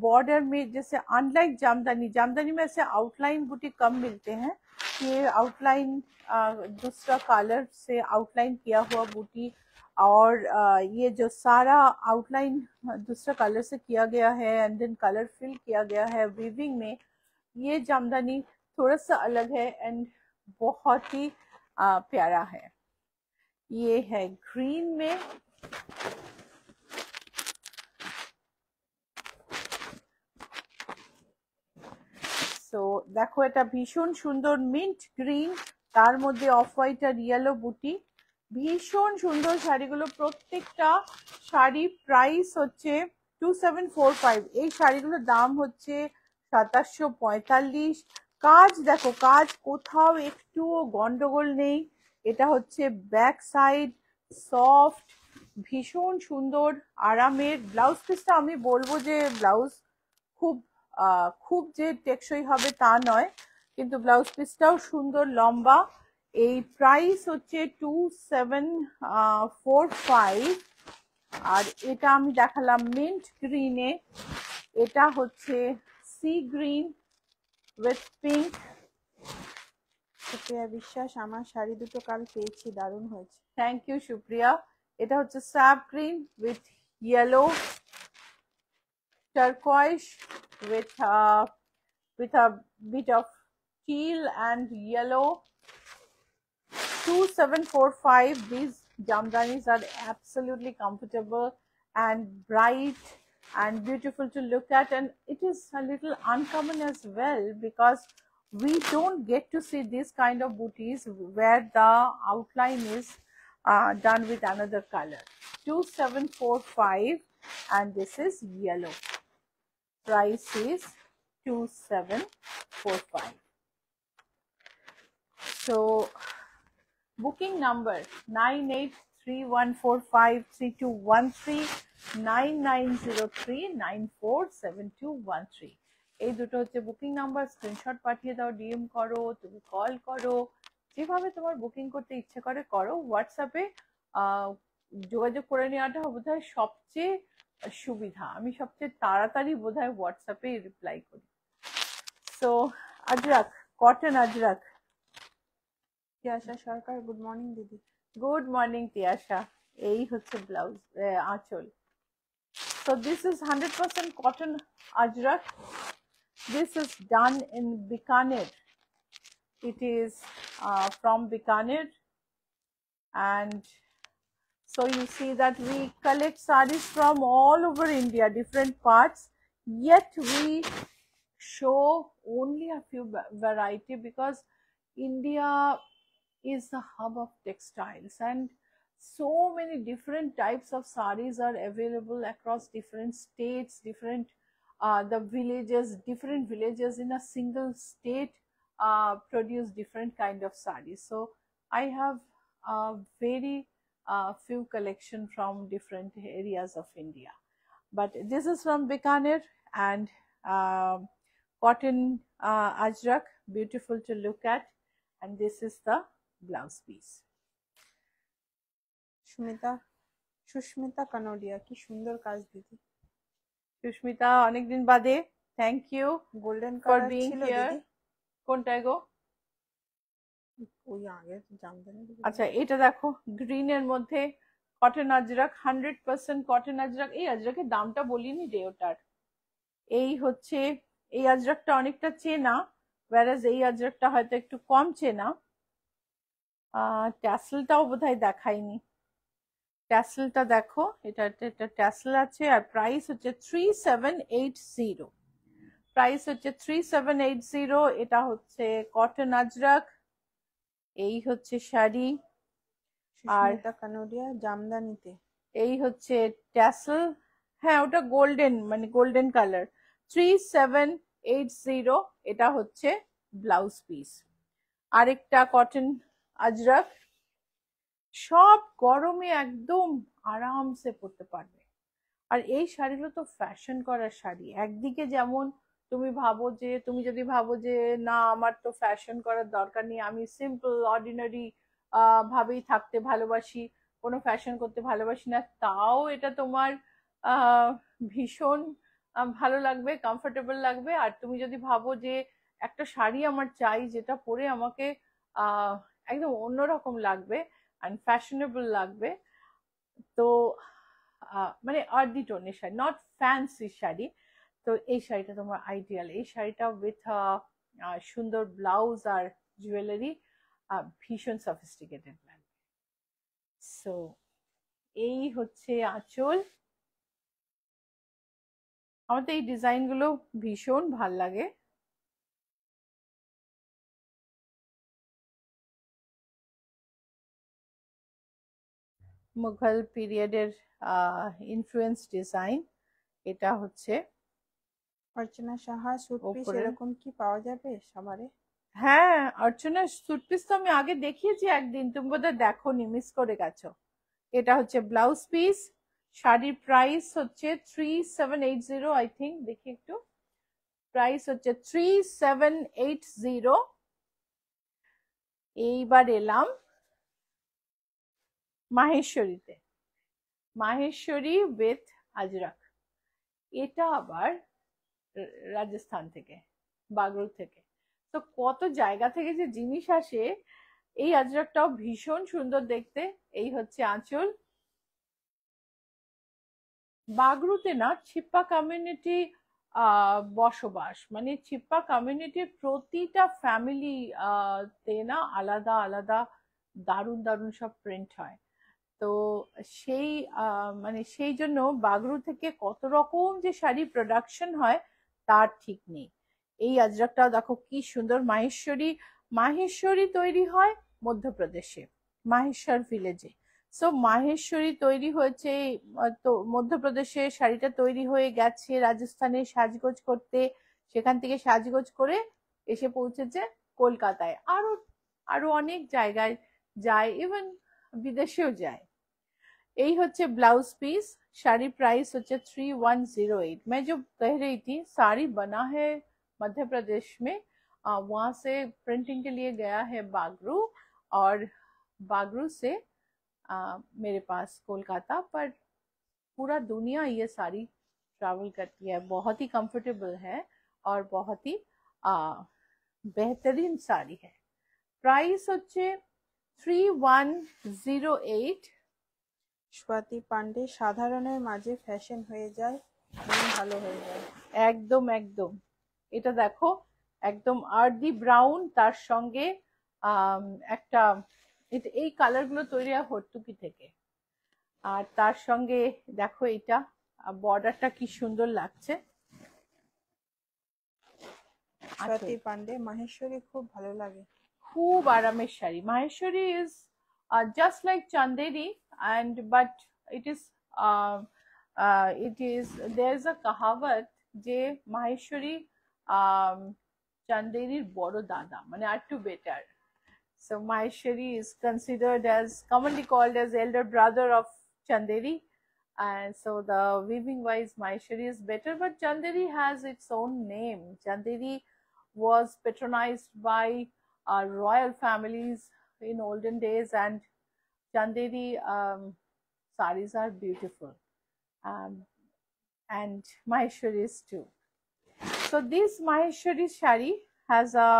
बॉर्डर में जैसे अनलाइक जामदानी, जामदानी में ऐसे आउटलाइन बूटी कम मिलते हैं, ये आउटलाइन दूसरा कलर से आउटलाइन किया हुआ बूटी, और ये जो सारा आउटलाइन दूसरा कलर से किया गया है एंड देन कलर फिल किया गया है वीविंग में। ये जामदानी थोड़ा सा अलग है एंड बहुत ही प्यारा है। ये है ग्रीन में, सो देखो এটা ভীষণ সুন্দর মিন্ট গ্রিন, তার মধ্যে অফ হোয়াইট আর ইয়েলো বুটি, ভীষণ সুন্দর শাড়িগুলো। প্রত্যেকটা শাড়ি প্রাইস হচ্ছে 2745। এই শাড়িগুলোর দাম হচ্ছে 2745। কাজ দেখো, কাজ কোথাও একটুও গন্ডগোল নেই। এটা হচ্ছে ব্যাক সাইড সফট, ভীষণ সুন্দর আরামের। ব্লাউজ পিসটা আমি বলবো যে ব্লাউজ খুব যে টেকসই হবে তা নয়, কিন্তু ব্লাউজ পিসটাও সুন্দর লম্বা। এই প্রাইস হচ্ছে 2745। আর এটা আমি দেখালাম মিন্ট গ্রিনে, এটা হচ্ছে sea green with pink. Supriya Biswas, আমার শাড়ি দুটো কাল পেয়েছি, দারুণ হয়েছে। Thank you Supriya. এটা হচ্ছে sap green with yellow, turquoise with a bit of teal and yellow. 2745. These jamdanis are absolutely comfortable and bright and beautiful to look at, and it is a little uncommon as well because we don't get to see this kind of booties where the outline is done with another color. 2745, and this is yellow. Price is 2745. So booking number 9831453213, 9903947213। এই দুটো হচ্ছে booking number. Screenshot পাঠিয়ে দাও, DM করো, তুমি call করো, যেভাবে তোমার বুকিং করতে ইচ্ছে করে করো। হোয়াটসঅ্যাপে যোগাযোগ করে নেওয়াটা বোধহয় সবচেয়ে সুবিধা। আমি সবচেয়ে তাড়াতাড়ি বোধহয় হোয়াটসঅ্যাপে রিপ্লাই করি। So ajrakh, cotton ajrakh. Tiyasha Sarkar, good morning দিদি। Good morning Tiyasha. এই হচ্ছে ব্লাউজ আঁচল। So this is 100% cotton ajrak. This is done in Bikaner. It is from Bikaner, and so you see that we collect sarees from all over India, different parts, yet we show only a few variety because India is the hub of textiles, and so many different types of saris are available across different states, different the villages, different villages in a single state produce different kind of saris. So I have very few collection from different areas of India, but this is from Bikaner, and cotton ajrak, beautiful to look at, and this is the blouse piece. Susmita Kanodia, কি সুন্দর কাজ দিদি। সুস্মিতা, অনেকদিন বাদে, thank you golden for colour being ছিল here. দিদি, কোনটায় গো? ওই আগে জামদানি। আচ্ছা, এটা দেখো গ্রিন এর মধ্যে কটন আজরাক, 100% কটন আজরাক। এই আজরাকের দামটা বলিনি রে ওটার। এই হচ্ছে, এই আজরাকটা অনেকটা চেনা, whereas এই আজরাকটা হয়তো একটু কম চেনা। ট্যাসেলটাও বোধহয় দেখাইনি। ট্যাসেলটা দেখো, এটা ট্যাসেল আছে, আর প্রাইস হচ্ছে 3780। প্রাইস হচ্ছে 3780। এটা হচ্ছে কটন আজরাক, এই হচ্ছে শাড়ি, আর সুস্মিতা কানোডিয়া জামদানিতে। এই হচ্ছে ট্যাসেল, হ্যাঁ ওটা গোল্ডেন, মানে গোল্ডেন কালার। 3780। এটা হচ্ছে ব্লাউজ পিস। আরেকটা কটন আজরাক, সব গরমে একদম আরামসে পরতে পারবে। আর এই শাড়িগুলো তো ফ্যাশন করার শাড়ি। একদিকে যেমন তুমি ভাবো যে, তুমি যদি ভাবো যে না আমার তো ফ্যাশন করার দরকার নেই, আমি সিম্পল অর্ডিনারি ভাবেই থাকতে ভালোবাসি, কোনো ফ্যাশন করতে ভালোবাসি না, তাও এটা তোমার ভীষণ ভালো লাগবে, কমফোর্টেবল লাগবে। আর তুমি যদি ভাবো যে একটা শাড়ি আমার চাই যেটা পরে আমাকে একদম অন্যরকম লাগবে অ্যান্ড ফ্যাশনেবল লাগবে, তো মানে আর্দি টোনের শাড়ি, নট ফ্যান্সি শাড়ি, তো এই শাড়িটা তোমার আইডিয়াল। এই শাড়িটা উইথ সুন্দর ব্লাউজ আর জুয়েলারি ভীষণ সফিস্টিকেটেড লাগবে। সো এই হচ্ছে আঁচল। আমার তো এই ডিজাইন গুলো ভীষণ ভাল লাগে। মুঘল পিরিয়ডের ইনফ্লুয়েন্স ডিজাইন। এটা হচ্ছে অর্চনা সাহা স্যুট পিস, এরকম কি পাওয়া যাবে সবারে? হ্যাঁ, অর্চনার স্যুট পিস তো আমি আগে দেখিয়েছি একদিন, তুমি বোধহয় দেখোনি, মিস করে গেছো। এটা হচ্ছে ব্লাউজ পিস। শাড়ির প্রাইস হচ্ছে 3780, আই থিঙ্ক, দেখি একটু, প্রাইস হচ্ছে 3780। এইবার এলাম মাহেশ্বরীতে। মাহেশ্বরী উইথ আজরাক। এটা আবার রাজস্থান থেকে, বাগড়ু থেকে। তো কত জায়গা থেকে যে জিনিস আসে। এই আজরাকটাও ভীষণ সুন্দর দেখতে। এই হচ্ছে আঁচল। বাগড়ুতে না ছিপ্পা কমিউনিটি বসবাস, মানে ছিপ্পা কমিউনিটির প্রতিটা ফ্যামিলি তে না আলাদা আলাদা দারুণ দারুণ সব প্রিন্ট হয়। তো সেই মানে সেই জন্য বাগড়ু থেকে কত রকম যে শাড়ি প্রোডাকশন হয় তার ঠিক নেই। এই আজরাকটাও দেখো কি সুন্দর। মাহেশ্বরী, মাহেশ্বরী তৈরি হয় মধ্যপ্রদেশে, মাহেশ্বর ভিলেজে। সো মাহেশ্বরী তৈরি হয়েছে তো মধ্যপ্রদেশে, শাড়িটা তৈরি হয়ে গেছে রাজস্থানে সাজগোজ করতে, সেখান থেকে সাজগোজ করে এসে পৌঁছেছে কলকাতায়, আরো আরো অনেক জায়গায় যায়, ইভেন বিদেশেও যায়। এই হচ্ছে ব্লাউজ পিस। साड़ी प्राइस होचे 3108। मैं जो कह रही थी साड़ी बना है मध्य प्रदेश में, वहां से प्रिंटिंग के लिए गया है बागरू, और बागरू से मेरे पास कोलकाता, पर पूरा दुनिया ये साड़ी ट्रैवल करती है। बहुत ही कंफर्टेबल है और बहुत ही बेहतरीन साड़ी है। प्राइस होचे 3108। স্বাতি পান্ডে, সাধারণের মাঝে ফ্যাশন হয়ে যায়, মন ভালো হয়ে যায়। একদম একদম। এটা দেখো একদম আর্দি ব্রাউন, তার সঙ্গে একটা, এই কালার গুলো তৈরি হয় হট্টুকি থেকে, আর তার সঙ্গে দেখো এটা বর্ডারটা কি সুন্দর লাগছে। স্বাতি পান্ডে, মাহেশ্বরী খুব ভালো লাগে। খুব আরামের sari. Maheshwari is just like Chanderi, and but it is there's a kahavat যে মাহেশ্বরী চান্দেরির বড় দাদা মানে আর একটু better. So Maheshwari is considered as commonly called as elder brother of Chanderi, and so the weaving wise Maheshwari is better, but Chanderi has its own name. Chanderi was patronized by royal families in olden days, and Chanderi saris are beautiful, um, and Maheshwari's too. So this Maheshwari sari has a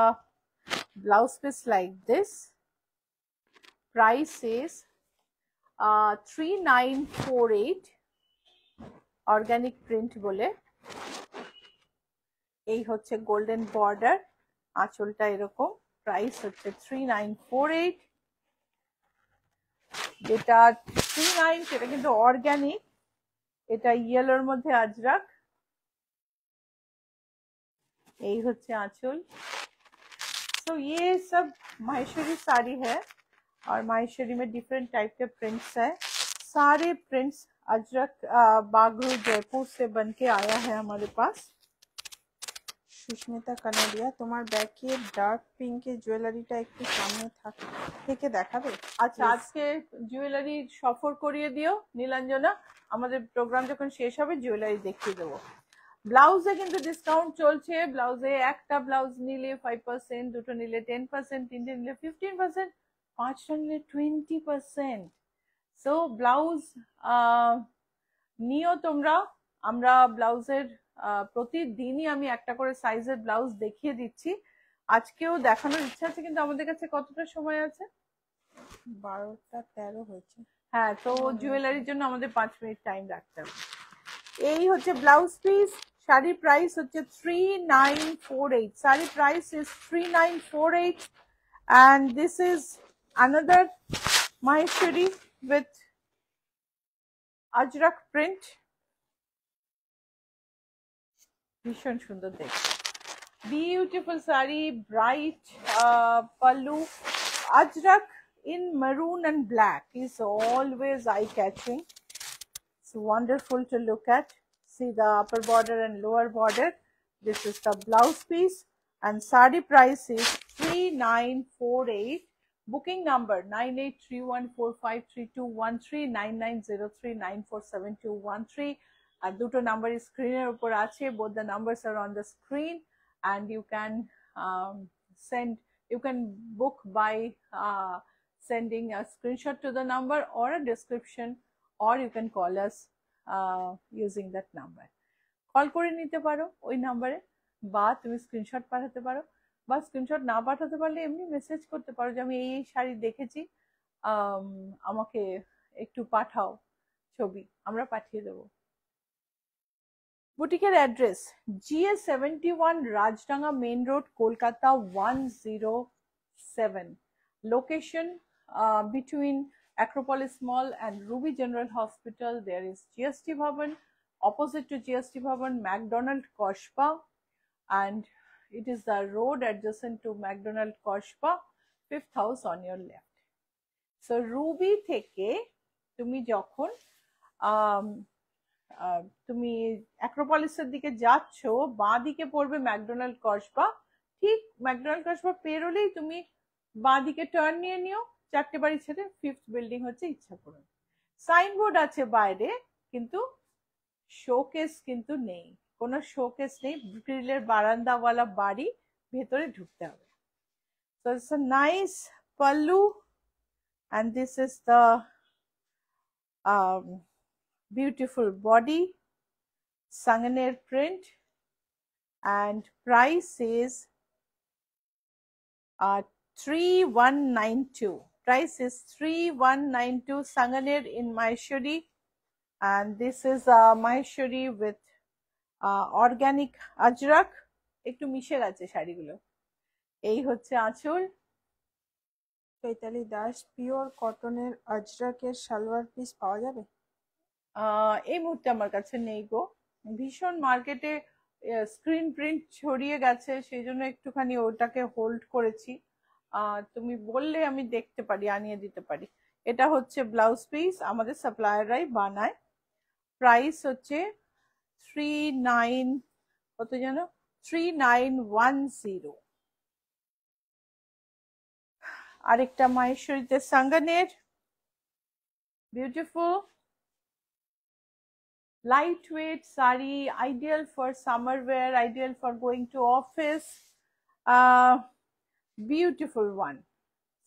blouse piece like this. Price is 3948. Organic print বলে এই হচ্ছে golden border, আঁচলটা এরকম, price হচ্ছে 3948। যেটা 39 সেটা কিন্তু organic, এটা ইয়েলোর মধ্যে আজরাক। এই হচ্ছে আঁচল। तो ये सब माहेश्वरी साड़ी है और माहेश्वरी में डिफरेंट टाइप के प्रिंट्स है। सारे प्रिंट्स अजरक बागरू जयपुर से बन के आया है हमारे पास। সুস্মিতা কানাডিয়া, তোমার ব্যাগে ডার্ক পিঙ্কের জুয়েলারিটা একটু সামনে থেকে দেখাবে? আচ্ছা, আজকে জুয়েলারি সফর করিয়ে দিও নীলাঞ্জনা, আমাদের প্রোগ্রাম যখন শেষ হবে জুয়েলারি দেখিয়ে দেবো। ব্লাউজে কিন্তু ডিসকাউন্ট চলছে। ব্লাউজে একটা ব্লাউজ নিলে 5%, দুটো নিলে 10%, তিনটে নিলে 15%, পাঁচটা নিলে 20%। সো ব্লাউজ নিও তোমরা। আমরা ব্লাউজের প্রতিদিনই আমি একটা করে সাইজের ব্লাউজ দেখিয়ে দিচ্ছি। আজকেও দেখানোর ইচ্ছা আছে, কিন্তু আমাদের কাছে কতটা সময় আছে? 12টা 13 হয়েছে। হ্যাঁ, তো জুয়েলারির জন্য আমাদের 5 মিনিট টাইম রাখতে হবে। এই হচ্ছে ব্লাউজ পিস। শাড়ি প্রাইস হচ্ছে 3948। Sari price is 3948, and this is another Maheshwari with ajrak print। ভীষণ সুন্দর দেখতে, beautiful sari, bright pallu। Ajrak in maroon and black is always eye-catching. It's wonderful to look at. See the upper border and lower border. This is the blouse piece, and sari price is 3948। Booking number 9831453213, 9903947213, আর দুটো number স্ক্রিনের উপর আছে। Both the numbers are on the screen, and you can book by sending a screenshot to the number or a description, or you can call us using that number। Call করে নিতে পারো ওই নাম্বারে, বা তুমি স্ক্রিনশট পাঠাতে পারো, বা স্ক্রিনশট না পাঠাতে পারলে এমনি মেসেজ করতে পারো যে আমি এই শাড়ি দেখেছি, আমাকে একটু পাঠাও ছবি, আমরা পাঠিয়ে দেবো। বুটিকের address GS71 Rajdanga main road, Kolkata 107। Location between Acropolis Mall and Ruby General Hospital. There is GST Bhavan. Opposite to GST Bhavan, McDonald Koshpa, and it is the road adjacent to McDonald Koshpa, 5th house on your left। So Ruby থেকে তুমি যখন তুমি অ্যাক্রোপলিসের দিকে যাচ্ছ, বাঁ দিকে পড়বে McDonald Kasba. ঠিক ম্যাকডোনাল্ড কসবা পেরোলেই তুমি বাঁ দিকে টার্ন নিয়ে নিও, 4টে বাড়ি ছেড়ে 5th বিল্ডিং হচ্ছে ইচ্ছাপুরম। সাইনবোর্ড আছে বাইরে, কিন্তু শোকেস কিন্তু নেই, কোনো শোকেস নেই। গ্রিলের বারান্দাওয়ালা বাড়ি, ভেতরে ঢুকতে হবে। So it's a nice pallu, and this is the beautiful body, Sanganer print, and price is 3192। Price is 3192, Sanganer in Maheshwari, and this is Maheshwari with organic ajrak। একটু মিশে গেছে শাড়িগুলো। এই হচ্ছে আঁচল। চৈতালি দাস, পিওর কটনের আজরাকের সালোয়ার পিস পাওয়া যাবে? এই মুহূর্তে আমার কাছে নেই গো, ভীষণ মার্কেটে স্ক্রিন প্রিন্ট ছড়িয়ে গেছে, সেই জন্য একটুখানি ওটাকে হোল্ড করেছি। তুমি বললে আমি দেখতে পারি, আনিয়ে দিতে পারি। এটা হচ্ছে ব্লাউজ পিস, আমাদের সাপ্লায়াররাই বানায়। প্রাইস হচ্ছে 39, কত যেন, 3910। আরেকটা মাহেশ্বরীতে Sanganer beautiful lightweight sari, ideal for summer wear, ideal for going to office. Beautiful one.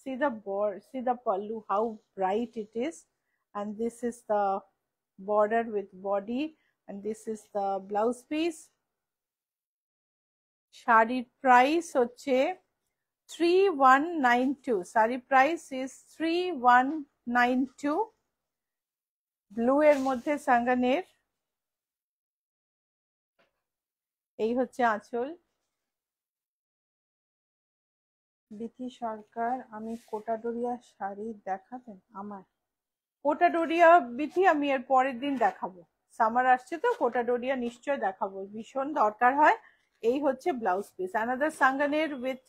See the border, see the pallu, how bright it is, and this is the border with body, and this is the blouse piece. Shari price hoche 3192. Sari price is 3192. Blue এর মধ্যে সাঙ্গানের। এই হচ্ছে আঁচল। বিথি সরকার, আমি কোটাডোরিয়া শাড়ি দেখাবেন আমার? কোটাডোরিয়া বিথি আমি এর পরের দিন দেখাবো, সামার আসছে তো কোটাডোরিয়া নিশ্চয় দেখাবো, ভীষণ দরকার হয়। এই হচ্ছে blouse piece, another Sanganer with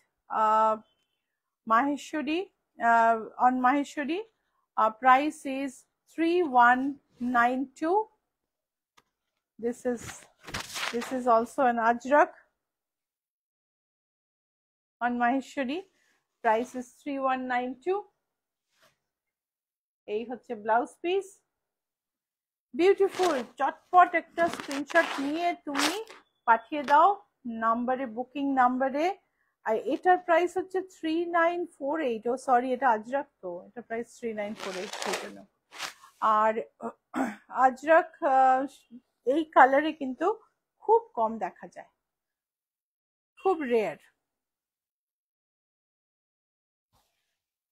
Maheshwari, on Maheshwari. Price is 3192. This is also an ajrak on Maheshwari. Price is 3192. এই হচ্ছে ব্লাউজ পিস। বিউটিফুল, চটপট একটা স্ক্রিনশট নিয়ে তুমি পাঠিয়ে দাও নাম্বারে, বুকিং নাম্বারে। আর এটার প্রাইস হচ্ছে 3948। ও সরি, এটা আজরাক, তো এটা প্রাইস 3948 সেই জন্য। আর আজরাক এই কালারে কিন্তু খুব কম দেখা যায়, খুব রেয়ার।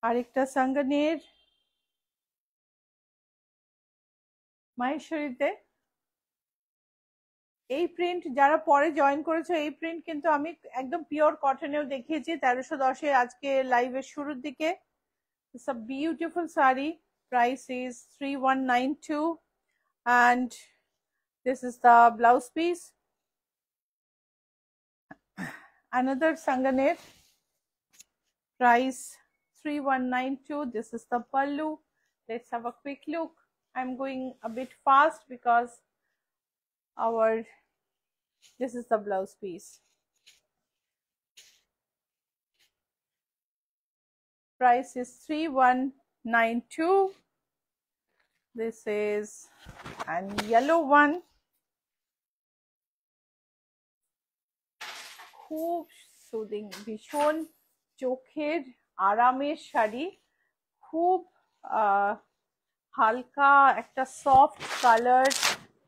আরেকটা সাঙ্গানের মাহেশ্বরীতে। এই প্রিন্ট যারা পরে জয়েন করেছো, এই প্রিন্ট কিন্তু আমি একদম পিওর কটনেও দেখিয়েছি 1310-এ আজকে লাইভের শুরুর দিকে। It's a beautiful saree. Price is 3192, and this is the blouse piece. Another sanganer, price 3192. This is the pallu. Let's have a quick look. I'm going a bit fast because this is the blouse piece. Price is 3192. This is an yellow one. খুব soothing, ভীষণ চোখের আরামের শাড়ি, খুব হালকা একটা soft colour,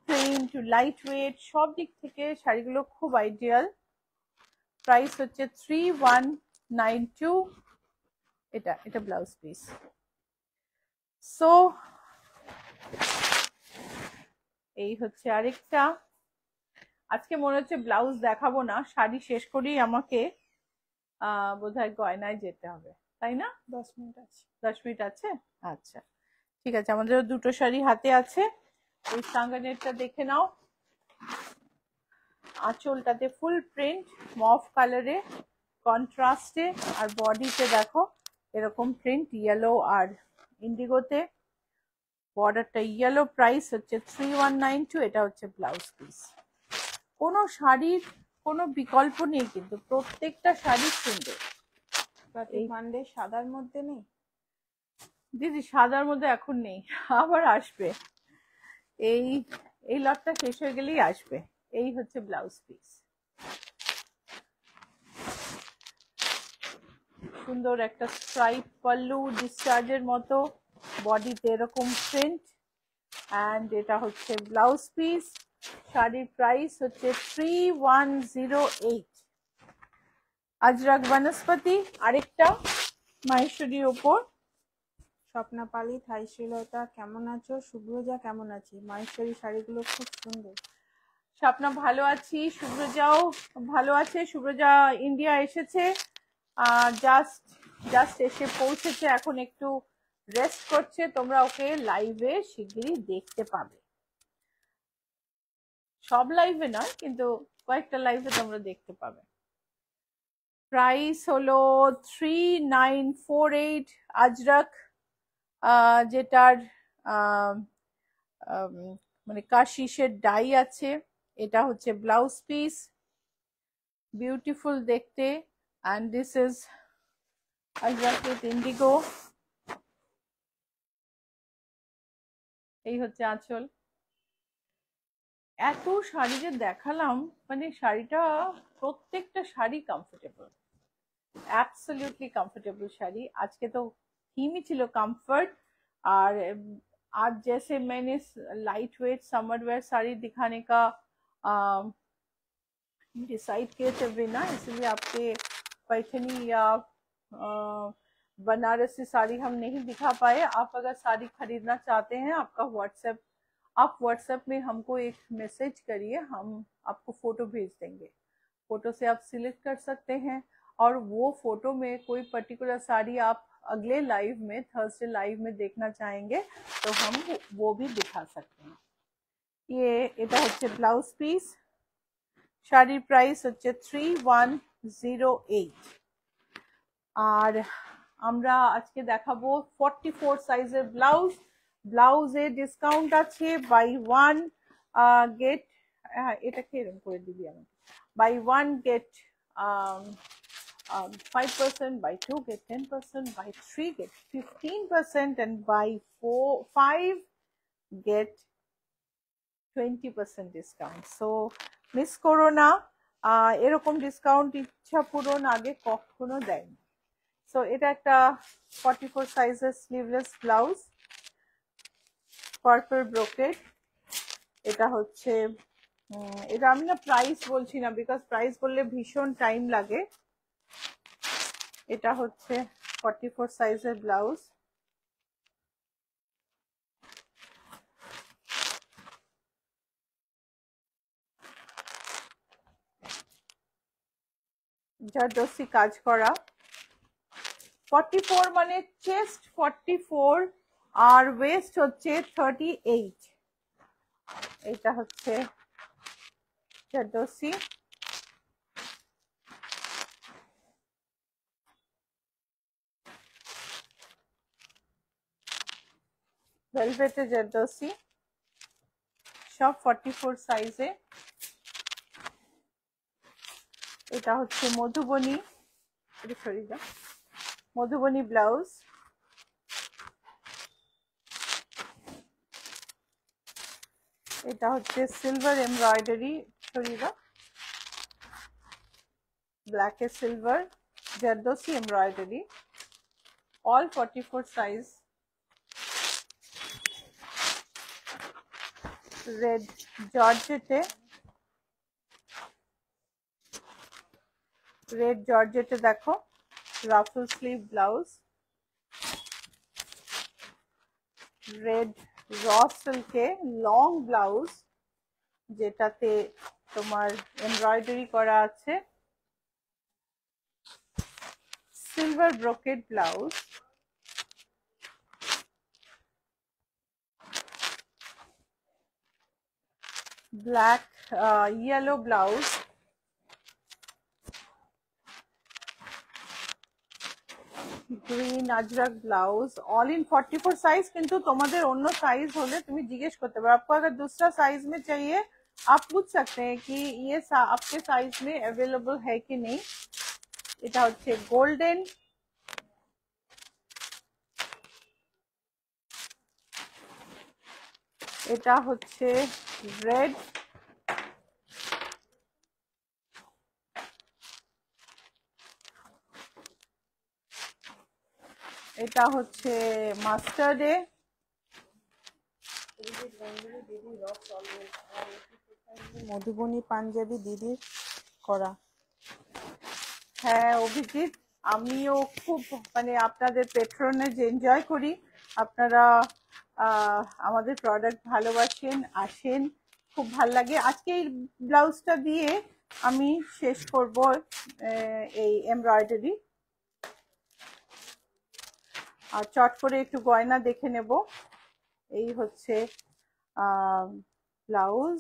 print, light weight, সব দিক থেকে শাড়িগুলো খুব আইডিয়াল। প্রাইস হচ্ছে 3192। এটা ব্লাউজ পিস। সো এই হচ্ছে আরেকটা। আজকে মনে হচ্ছে ব্লাউজ দেখাবো না, শাড়ি শেষ করেই আমাকে বোধহয় গয়নায় যেতে হবে, তাই না? 10 মিনিট আছে। 10 মিনিট আছে, আচ্ছা ঠিক আছে। আমাদের দুটো শাড়ি হাতে আছে। ওই সাঙ্গানেরটা দেখে নাও, আঁচলটাতে ফুল প্রিন্ট মফ কালারে কন্ট্রাস্টে, আর বডিতে দেখো এরকম প্রিন্ট ইয়েলো আর ইন্ডিগোতে, বর্ডারটা ইয়েলো। প্রাইস হচ্ছে 3192। এটা হচ্ছে ব্লাউজ পিস। কোনো শাড়ির কোনো বিকল্প নেই, কিন্তু প্রত্যেকটা শাড়ি সুন্দর। এই মানডে সাদার মধ্যে নেই দিদি, সাদার মধ্যে এখন নেই, আবার আসবে। এই লটটা শেষ হয়ে গেলেই আসবে। এই হচ্ছে ব্লাউজ পিস, সুন্দর একটা স্ট্রাইপ পাল্লু, ডিসচার্জের মতো, বডিতে এরকম প্রিন্ট, অ্যান্ড এটা হচ্ছে ব্লাউজ পিস। শাড়ির প্রাইস হচ্ছে 3108। আজরাক বনস্পতি আরেকটা মাহেশ্বরীর ওপর। স্বপ্না পালি, থাইশীলতা কেমন আছো? শুভ্রজা কেমন আছে? মাহেশ্বরী শাড়িগুলো খুব সুন্দর। স্বপ্না ভালো আছি, শুভ্রজাও ভালো আছে। শুভ্রজা ইন্ডিয়া এসেছে, জাস্ট এসে পৌঁছেছে, এখন একটু রেস্ট করছে। তোমরা ওকে লাইভে শিগগিরই দেখতে পাবে, সব লাইভে নয় কিন্তু কয়েকটা লাইভে তোমরা দেখতে পাবে। প্রাইস হলো 3948 আজরাক, যেটার মানে কাশিসের ডাই আছে। এটা হচ্ছে ব্লাউজ পিস, বিউটিফুল দেখতে। And this is Ajrak with Indigo. এই হচ্ছে আঁচল। এত শাড়ি যে দেখালাম, মানে শাড়িটা প্রত্যেকটা sari comfortable, absolutely comfortable sari. आज के तो थीम ही चिलो कंफर्ट। और आज जैसे मैंने light weight summer wear sari दिखाने का डिसाइड किए थे बिना, इसलिए आपके पैठनी या बनारसी साड़ी हम नहीं दिखा पाए। आप अगर साड़ी खरीदना चाहते हैं, आपका आप व्हाट्सएप में हमको एक मैसेज करिए, हम आपको फोटो भेज देंगे। फोटो से आप सिलेक्ट कर सकते हैं, और वो फोटो में कोई पर्टिकुलर साड़ी आप अगले लाइव में, थर्सडे लाइव में देखना चाहेंगे तो हम वो भी दिखा सकते हैं। ये এটা হচ্ছে ব্লাউজ পিস। শাড়ির প্রাইস হচ্ছে 3108। আর আমরা আজকে দেখাবো 44 সাইজের ব্লাউজ। ব্লাউজে ডিসকাউন্ট আছে, বাই ওয়ান গেট, এটাকে এরকম করে দিবি আমাকে, by one get 5%, by 2 get 10%, by 3 get 15%, and by 5 get 20% discount. So miss করো না, এরকম ডিসকাউন্ট ইচ্ছা পূরণ আগে কখনো দেয়নি। সো এটা একটা 44 সাইজের স্লিভলেস ব্লাউজ, পার্পল ব্রোকেড। এটা হচ্ছে এটা আমি না প্রাইস বলছি না, বিকজ প্রাইস বললে ভীষণ টাইম লাগে। এটা হচ্ছে 44 সাইজের ব্লাউজ। জারদোসি কাজ করা। 44 মানে চেস্ট 44 আর ওয়েস্ট হচ্ছে 38। এটা হচ্ছে জারদোসি। ভেলভেটে জারদোসি, সব 44 সাইজে। এটা হচ্ছে মধুবনী, মধুবনী ব্লাউজ। এটা হচ্ছে silver embroidery, black a silver zardozi embroidery, all 44 size. Red জর্জেটে, রেড জর্জেটে দেখো রাফল স্লিভ ব্লাউজ, রেড র সিল্কে লং ব্লাউজ, যেটাতে তোমার এমব্রয়ডারি করা আছে, silver brocade blouse, black yellow blouse, green ajrakh blouse, all in 44 size. किंतु तुम्हारे अन्य साइज होले तुम्हें जिज्ञेस करते पारो, आपको अगर दूसरा साइज में चाहिए आप पूछ सकते हैं कि ये आपके साइज में अवेलेबल है कि नहीं। এটা হচ্ছে গোল্ডেন, এটা হচ্ছে রেড, এটা হচ্ছে মাস্টার্ডে, মধুবনী পাঞ্জাবি দিদির করা। হ্যাঁ অভিজিৎ, আমিও খুব মানে আপনাদের পেট্রোনেজ এনজয় করি। আপনারা আমাদের প্রোডাক্ট ভালোবাসেন, আসেন, খুব ভাল লাগে। আজকে এই ব্লাউজটা দিয়ে আমি শেষ করব এই এমব্রয়ডারি। আর চট করে একটু গয়না দেখে নেব। এই হচ্ছে blouse.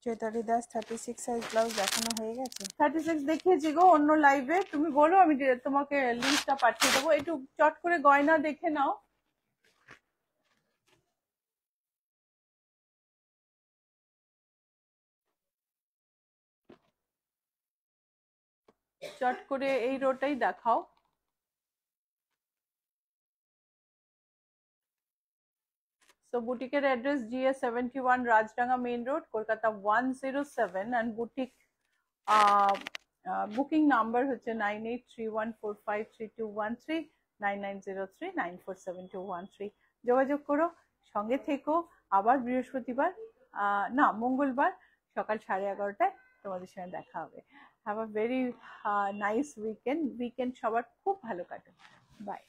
Chaitali Das 36 size blouse দেখানো হয়ে গেছে। 36 দেখিয়েছি গো অন্য লাইভে, তুমি বলো আমি তোমাকে লিঙ্কটা পাঠিয়ে দেবো, একটু চট করে গয়না দেখে নাও। চট করে এই রোটাই দেখাও। So বুটিকের address GS71 Rajdanga main road, Kolkata 107, and boutique booking number হচ্ছে 9831453213, 9903947213। যোগাযোগ করো, সঙ্গে থেকো। আবার বৃহস্পতিবার না মঙ্গলবার সকাল 11:30টায় তোমাদের সঙ্গে দেখা হবে। Have a very nice weekend সবার খুব ভালো কাটুক। বাই।